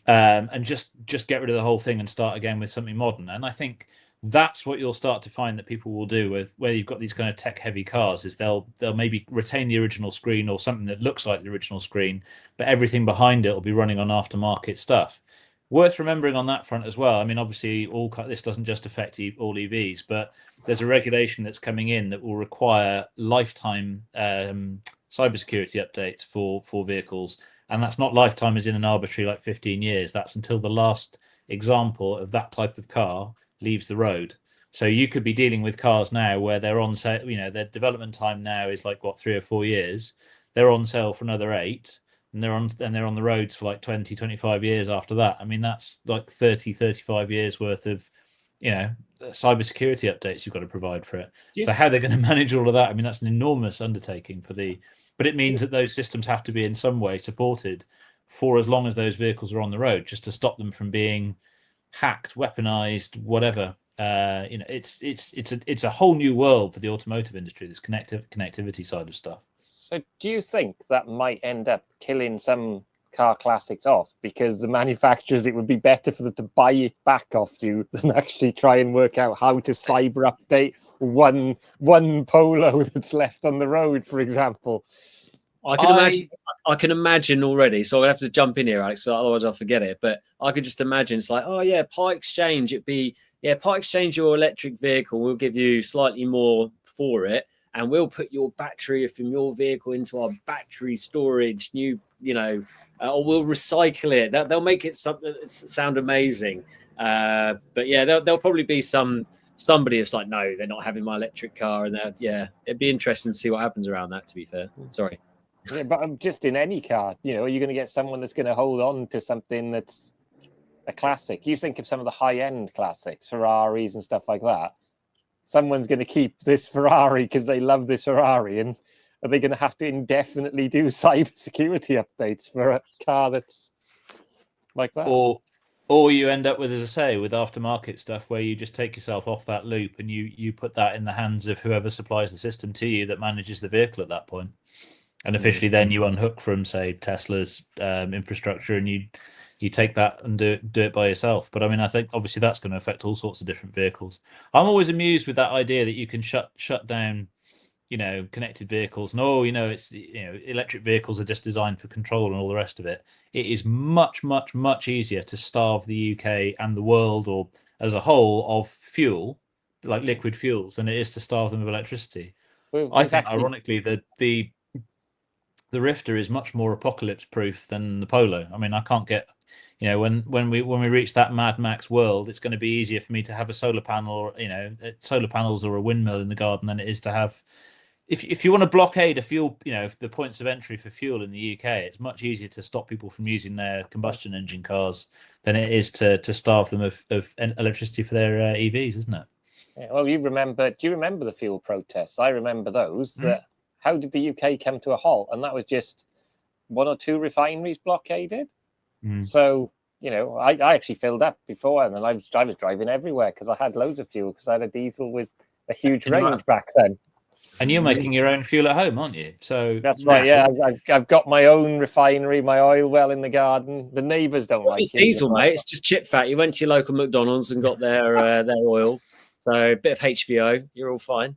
and just get rid of the whole thing and start again with something modern. And I think that's what you'll start to find that people will do with where you've got these kind of tech-heavy cars is they'll maybe retain the original screen or something that looks like the original screen, but everything behind it will be running on aftermarket stuff. Worth remembering on that front as well. I mean, obviously, this doesn't just affect all EVs, but there's a regulation that's coming in that will require lifetime cybersecurity updates for vehicles, and that's not lifetime as in an arbitrary like 15 years. That's until the last example of that type of car leaves the road. So you could be dealing with cars now where they're on sale. Their development time now is like 3 or 4 years. They're on sale for another 8. And they're on the roads for like 20, 25 years after that. I mean, that's like 30, 35 years worth of, cybersecurity updates you've got to provide for it. Yeah. So how they're going to manage all of that? I mean, that's an enormous undertaking but it means that those systems have to be in some way supported for as long as those vehicles are on the road, just to stop them from being hacked, weaponized, whatever. It's a whole new world for the automotive industry, this connectivity side of stuff. So do you think that might end up killing some car classics off because the manufacturers, it would be better for them to buy it back off you than actually try and work out how to cyber update one Polo that's left on the road, for example? I can imagine already. So I'm gonna have to jump in here, Alex, so otherwise I'll forget it. But I could just imagine it's like, oh yeah, part exchange. Part exchange your electric vehicle. We'll give you slightly more for it. And we'll put your battery from your vehicle into our battery storage, new, or we'll recycle it. They'll make it something sound amazing. But yeah, there'll probably be somebody that's like, no, they're not having my electric car, and it'd be interesting to see what happens around that. To be fair, sorry. Yeah, but just in any car, you're going to get someone that's going to hold on to something that's a classic. You think of some of the high-end classics, Ferraris and stuff like that. Someone's going to keep this Ferrari because they love this Ferrari, and are they going to have to indefinitely do cybersecurity updates for a car that's like that? Or you end up with, as I say, with aftermarket stuff where you just take yourself off that loop and you put that in the hands of whoever supplies the system to you that manages the vehicle at that point. And officially then you unhook from, say, Tesla's infrastructure, and you take that and do it by yourself. But I mean, I think obviously that's going to affect all sorts of different vehicles. I'm always amused with that idea that you can shut down, connected vehicles. No, it's electric vehicles are just designed for control and all the rest of it. It is much, much, much easier to starve the UK and the world, or as a whole, of fuel, like liquid fuels, than it is to starve them of electricity. Well, I think, ironically, the Rifter is much more apocalypse proof than the Polo. I mean, I can't get, when we reach that Mad Max world, it's going to be easier for me to have a solar panel, or solar panels or a windmill in the garden than it is to have. If you want to blockade a fuel, the points of entry for fuel in the UK, it's much easier to stop people from using their combustion engine cars than it is to starve them of electricity for their EVs, isn't it? Yeah, well, do you remember the fuel protests? I remember those. How did the UK come to a halt? And that was just one or two refineries blockaded. So, I actually filled up before, and then I was driving everywhere because I had loads of fuel, because I had a diesel with a huge range back then. And you're making your own fuel at home, aren't you? So that's right. Yeah, I've got my own refinery, my oil well in the garden. The neighbours don't like it. It's diesel, mate. It's just chip fat. You went to your local McDonald's and got their oil. So a bit of HVO, you're all fine.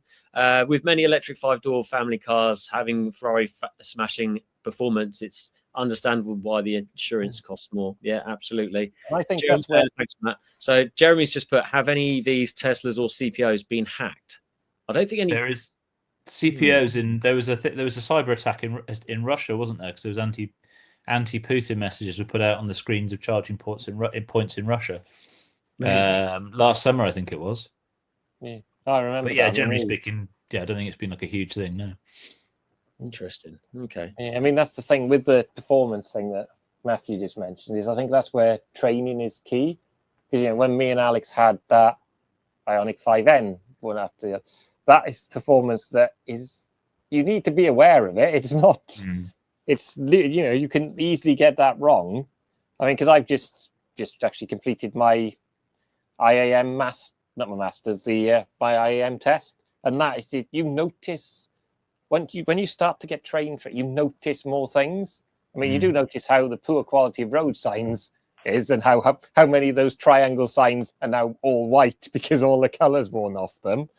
With many electric 5-door family cars having Ferrari smashing performance, it's understandable why the insurance costs more. Yeah, absolutely. And I think that's where. Thanks for that. So Jeremy's just put: have any EVs, Teslas, or CPOs been hacked? I don't think any. There is CPOs in. There was a cyber attack in Russia, wasn't there? Because there was anti-Putin messages were put out on the screens of charging points in Russia last summer, I think it was. Yeah, I remember. But yeah, generally speaking, I don't think it's been like a huge thing. No. Interesting. Okay. Yeah, I mean, that's the thing with the performance thing that Matthew just mentioned, is I think that's where training is key. Because when me and Alex had that Ioniq 5N one after the other, that is performance that is, you need to be aware of it. It's not. It's you can easily get that wrong. I mean, because I've just actually completed my IAM my IAM test, and that is it. You notice when you start to get trained for it, you notice more things. I mean, you do notice how the poor quality of road signs is, and how many of those triangle signs are now all white because all the colours worn off them.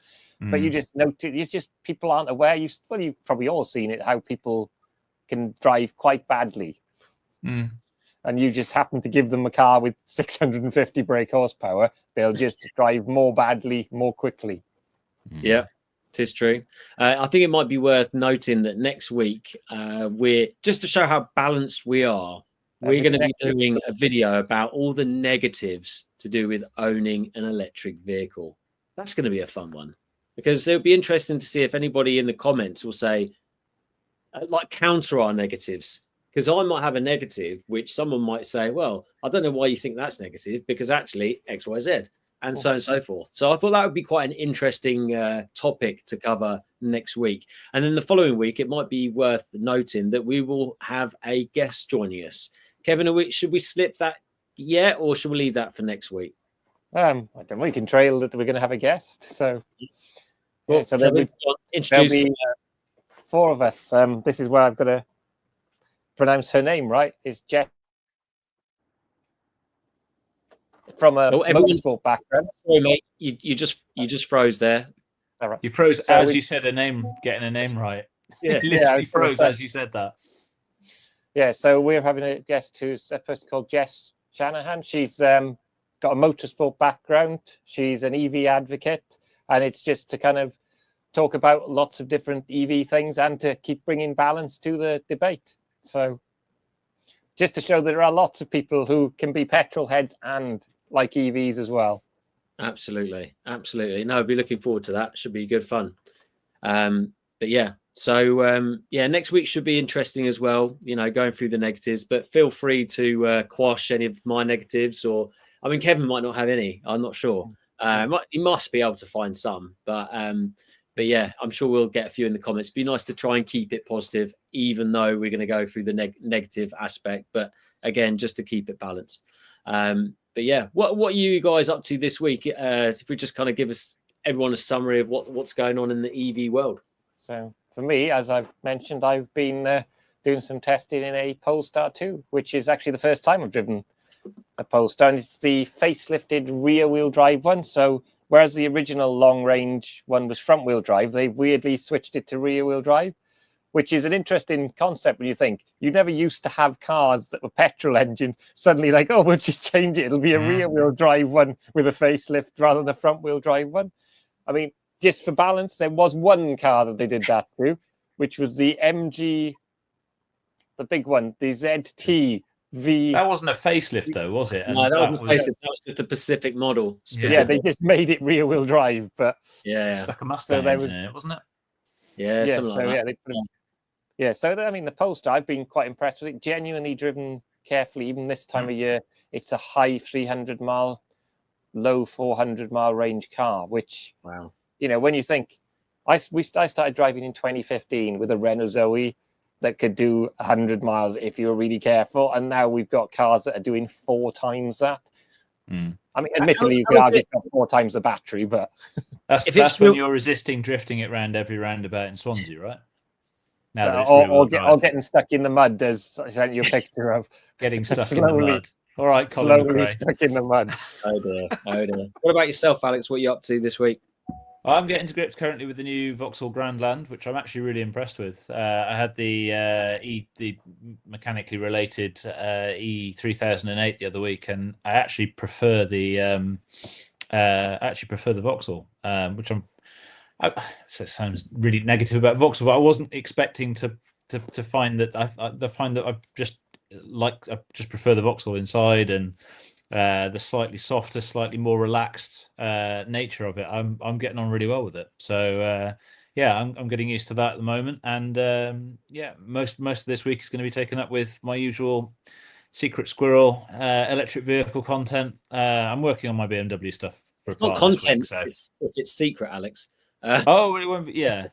But you just notice, it's just people aren't aware. You've probably all seen it, how people can drive quite badly. And you just happen to give them a car with 650 brake horsepower, they'll just drive more badly, more quickly. Yeah, it is true. I think it might be worth noting that next week, we're just to show how balanced we are. We're going to be doing a video about all the negatives to do with owning an electric vehicle. That's going to be a fun one, because it'll be interesting to see if anybody in the comments will say, counter our negatives. Because I might have a negative, which someone might say, well, I don't know why you think that's negative, because actually X, Y, Z, and so on and so forth. So I thought that would be quite an interesting topic to cover next week. And then the following week, it might be worth noting that we will have a guest joining us. Kevin, should we slip that yet, or should we leave that for next week? I don't know. We can trail that we're going to have a guest. So, well, so there'll be 4 of us. This is where I've got to pronounce her name right. It's Jess from a motorsport background. Sorry, mate. You just froze there. All right. You froze as you said getting a name right. Yeah, literally froze as you said that. Yeah, so we're having a guest who's a person called Jess Shanahan. She's got a motorsport background. She's an EV advocate, and it's just to kind of talk about lots of different EV things and to keep bringing balance to the debate. So, just to show that there are lots of people who can be petrol heads and like EVs as well. Absolutely. No, I'll be looking forward to that. Should be good fun. But yeah, so next week should be interesting as well, going through the negatives, but feel free to quash any of my negatives, or I mean, Kevin might not have any, I'm not sure. He must be able to find some, but yeah, I'm sure we'll get a few in the comments. It'd be nice to try and keep it positive, even though we're going to go through the negative aspect, but again, just to keep it balanced. But yeah, what are you guys up to this week? If we just kind of give everyone a summary of what's going on in the EV world. So for me, as I've mentioned, I've been doing some testing in a Polestar 2, which is actually the first time I've driven a Polestar, and it's the facelifted rear-wheel drive one. So whereas the original long-range one was front-wheel drive, they've weirdly switched it to rear-wheel drive, which is an interesting concept when you think you never used to have cars that were petrol engines. Suddenly, like, oh, we'll just change it. It'll be a rear-wheel drive one with a facelift rather than a front-wheel drive one. I mean, just for balance, there was one car that they did that to, which was the MG, the big one, the ZT V. That wasn't a facelift, though, was it? No, that wasn't a facelift. That was just a Pacific model. Yeah, they just made it rear-wheel drive, but yeah, it's like a Mustang engine in it, wasn't it? Yeah, yeah. So Like they put so I mean, the Polestar, I've been quite impressed with it. Genuinely driven carefully, even this time of year. It's a high 300-mile, low 400-mile range car, which, wow. When you think, I started driving in 2015 with a Renault Zoe that could do 100 miles if you were really careful, and now we've got cars that are doing 4 times that. I mean, admittedly, you could argue it's got 4 times the battery, but that's when you're resisting drifting it round every roundabout in Swansea, right? Now that it's or getting stuck in the mud, as I sent you a picture of. Getting stuck in the mud. All right, Colin slowly McRae. Stuck in the mud. Oh dear. What about yourself, Alex? What are you up to this week? I'm getting to grips currently with the new Vauxhall Grandland, which I'm actually really impressed with. I had the mechanically related E3008 the other week, and I actually prefer the Vauxhall, which so it sounds really negative about Vauxhall, but I wasn't expecting to find that I just prefer the Vauxhall inside, and the slightly softer, slightly more relaxed nature of it. I'm getting on really well with it. So I'm getting used to that at the moment. And most of this week is going to be taken up with my usual secret squirrel electric vehicle content. I'm working on my BMW stuff. It's not content. Week, so. It's secret, Alex. It won't be. Yeah,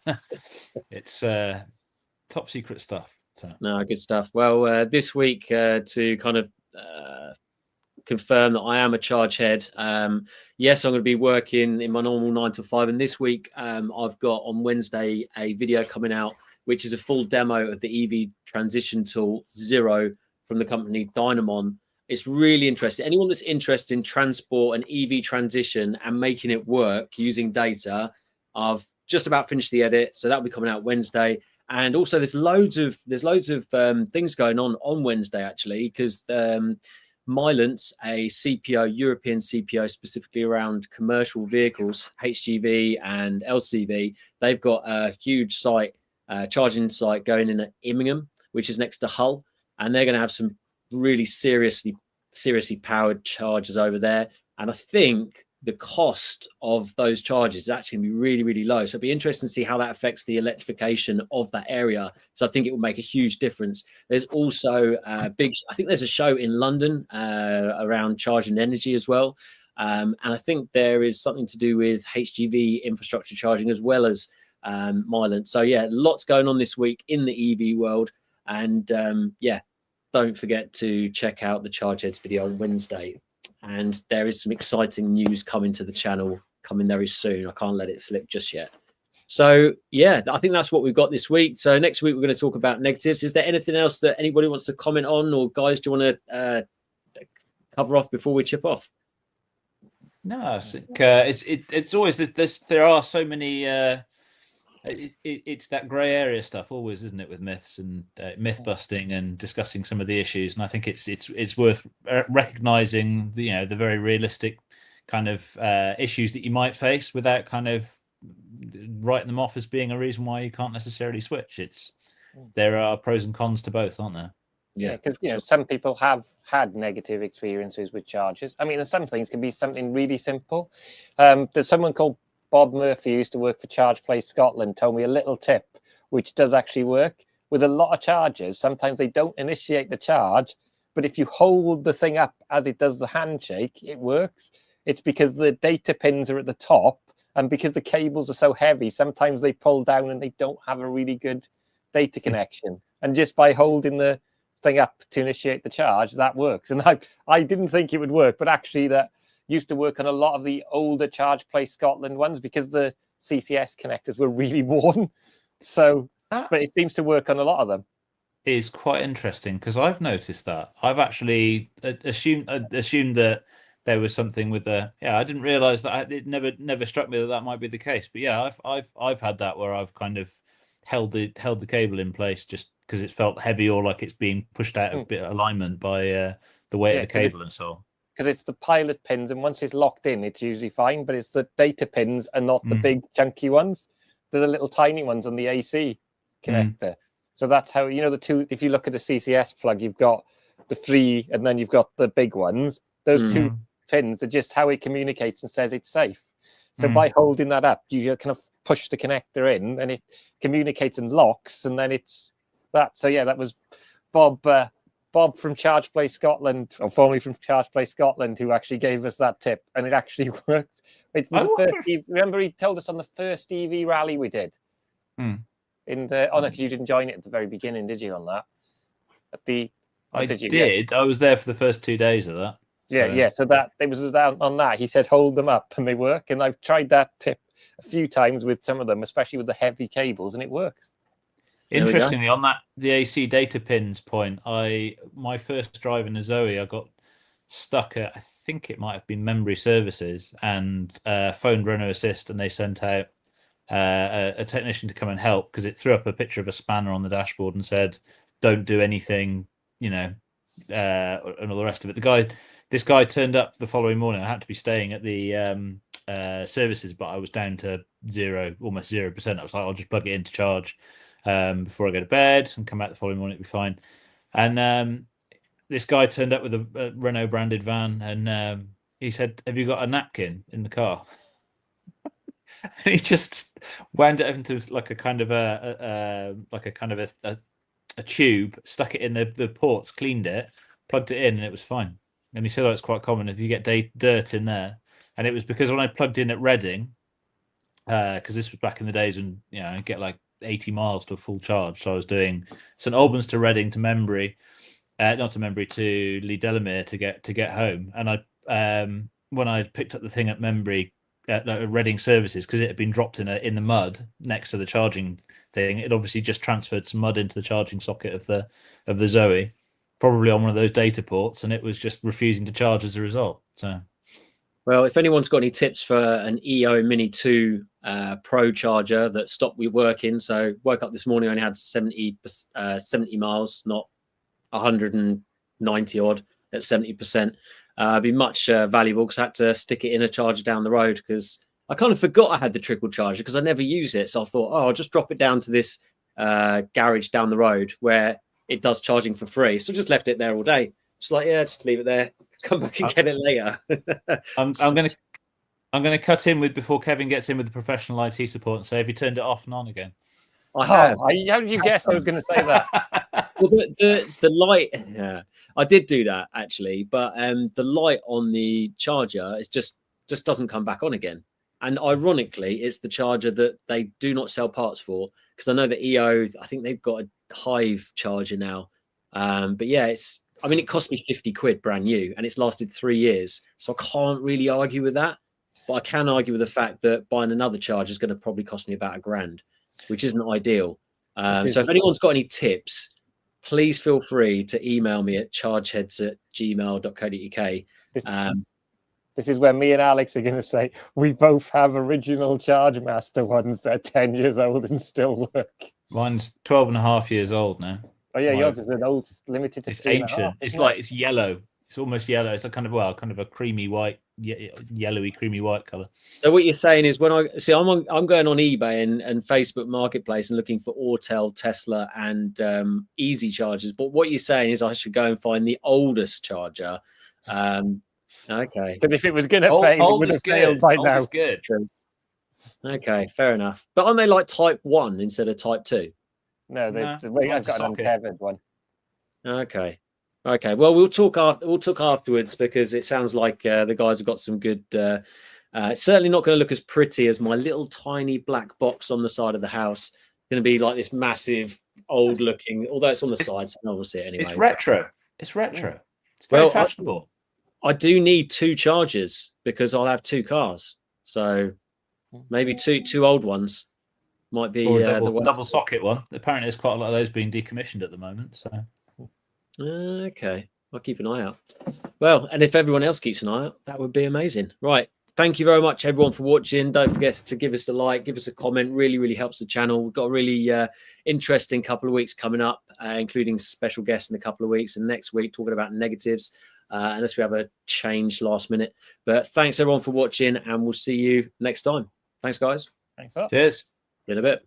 it's top secret stuff. So. No, good stuff. Well, this week to kind of confirm that I am a charge head. Yes, I'm going to be working in my normal 9 to 5, and this week I've got on Wednesday a video coming out which is a full demo of the EV transition tool Zero from the company Dynamon. It's really interesting. Anyone that's interested in transport and EV transition and making it work using data, I've just about finished the edit, so that'll be coming out Wednesday. And also there's loads of things going on Wednesday actually, because Mylance, a CPO, European CPO specifically around commercial vehicles, HGV and LCV, they've got a huge site, charging site going in at Immingham, which is next to Hull, and they're going to have some really seriously powered chargers over there. And I think the cost of those charges is actually going to be really, really low. So it'll be interesting to see how that affects the electrification of that area. So I think it will make a huge difference. There's also I think there's a show in London around charging energy as well. And I think there is something to do with HGV infrastructure charging as well as Mylance. So yeah, lots going on this week in the EV world. And don't forget to check out the Chargeheads video on Wednesday. And there is some exciting news coming to the channel coming very soon. I can't let it slip just yet. So yeah, I think that's what we've got this week. So next week we're going to talk about negatives. Is there anything else that anybody wants to comment on, or guys, do you want to cover off before we chip off? No, I think it's always this. There are so many. It's that grey area stuff always, isn't it, with myths and myth busting and discussing some of the issues. And I think it's worth recognizing the very realistic kind of issues that you might face without kind of writing them off as being a reason why you can't necessarily switch. There are pros and cons to both, aren't there? Yeah, because some people have had negative experiences with chargers. I mean, some things can be something really simple. There's someone called Bob Murphy who used to work for Charge Place Scotland, told me a little tip which does actually work with a lot of chargers. Sometimes they don't initiate the charge, but if you hold the thing up as it does the handshake, it works. It's because the data pins are at the top, and because the cables are so heavy, sometimes they pull down and they don't have a really good data connection. And just by holding the thing up to initiate the charge, that works. And I didn't think it would work, but actually that used to work on a lot of the older Charge Place Scotland ones because the CCS connectors were really worn. So, but it seems to work on a lot of them. Is quite interesting because I've noticed that. I've actually assumed that there was something with the. Yeah, I didn't realize that. It never struck me that might be the case. But yeah, I've had that where I've kind of held the cable in place just because it's felt heavy or like it's being pushed out of bit of alignment by the weight of the cable and so on. Because it's the pilot pins, and once it's locked in, it's usually fine. But it's the data pins and not the big chunky ones. They're the little tiny ones on the AC connector. So that's how, the two, if you look at a CCS plug, you've got the 3 and then you've got the big ones. Those 2 pins are just how it communicates and says it's safe. So by holding that up, you kind of push the connector in and it communicates and locks, and then it's that. So yeah, that was Bob from Charge Place Scotland, or formerly from Charge Place Scotland, who actually gave us that tip, and it actually worked. It was remember he told us on the first EV rally we did. No, because you didn't join it at the very beginning, did you? On that, I did. I was there for the first 2 days of that. So. So that it was on that. He said hold them up and they work, and I've tried that tip a few times with some of them, especially with the heavy cables, and it works. Interestingly, on the AC data pins point, my first drive in a Zoe, I got stuck at, I think it might have been memory services, and phoned Renault Assist, and they sent out a technician to come and help because it threw up a picture of a spanner on the dashboard and said, "Don't do anything," and all the rest of it. This guy turned up the following morning. I had to be staying at the services, but I was down to almost 0%. I was like, I'll just plug it in to charge before I go to bed and come back the following morning, it'll be fine. And this guy turned up with a Renault branded van, and he said, "Have you got a napkin in the car?" And he just wound it into like a kind of a tube, stuck it in the ports, cleaned it, plugged it in, and it was fine. And he said, "Oh, it's quite common if you get dirt in there." And it was because when I plugged in at Reading, because this was back in the days when I get like 80 miles to a full charge, so I was doing St Albans to Reading to Membry, not to Membry, to Lee Delamere to get home. And I when I picked up the thing at Membry at Reading services, because it had been dropped in the mud next to the charging thing, it obviously just transferred some mud into the charging socket of the Zoe, probably on one of those data ports, and it was just refusing to charge as a result. So, well, if anyone's got any tips for an EO Mini 2 Pro charger that stopped me working, so woke up this morning, I only had 70 miles, not 190 odd at 70%. Be much valuable because I had to stick it in a charger down the road because I kind of forgot I had the trickle charger because I never use it. So I thought, I'll just drop it down to this garage down the road where it does charging for free. So I just left it there all day. Just like, just leave it there. Come back and get it later. I'm gonna cut in before Kevin gets in with the professional IT support and say, have you turned it off and on again? I have. How did you guess I was going to say that? Well, the light, I did do that actually, but the light on the charger is just doesn't come back on again. And ironically, it's the charger that they do not sell parts for, because I know that EO, I think they've got a Hive charger now. But yeah, it cost me 50 quid brand new, and it's lasted 3 years. So I can't really argue with that, but I can argue with the fact that buying another charger is going to probably cost me about £1,000, which isn't ideal. So if anyone's got any tips, please feel free to email me at chargeheads@gmail.co.uk. This is where me and Alex are going to say we both have original Charge Master ones that are 10 years old and still work. Mine's 12 and a half years old now. Oh yeah, yours is an old, limited to It's ancient. It's like, it's yellow. It's almost yellow. It's a kind of a creamy white yellowy, creamy white color. So what you're saying is, when I see, I'm going on eBay and Facebook Marketplace and looking for Autel, Tesla, and easy chargers. But what you're saying is I should go and find the oldest charger. Okay. Because if it was going to fail, it would have failed by now. Old is good. True. Okay, fair enough. But aren't they like type 1 instead of type 2? No, I've got an untethered one. Okay. Okay. Well, we'll talk afterwards, because it sounds like the guys have got some good. It's certainly not going to look as pretty as my little tiny black box on the side of the house. It's going to be like this massive, old-looking. Although it's on the side, so no one will see it anyway. It's retro. It's retro. It's very fashionable. I do need 2 chargers because I'll have 2 cars. So maybe two old ones might be or a double socket one. Apparently, there's quite a lot of those being decommissioned at the moment. So. Okay, I'll keep an eye out. Well, and if everyone else keeps an eye out, that would be amazing. Right. Thank you very much, everyone, for watching. Don't forget to give us a like, give us a comment. Really, really helps the channel. We've got a really interesting couple of weeks coming up, including special guests in a couple of weeks. And next week, talking about negatives, unless we have a change last minute. But thanks, everyone, for watching, and we'll see you next time. Thanks, guys. Thanks up. Cheers. See you in a bit.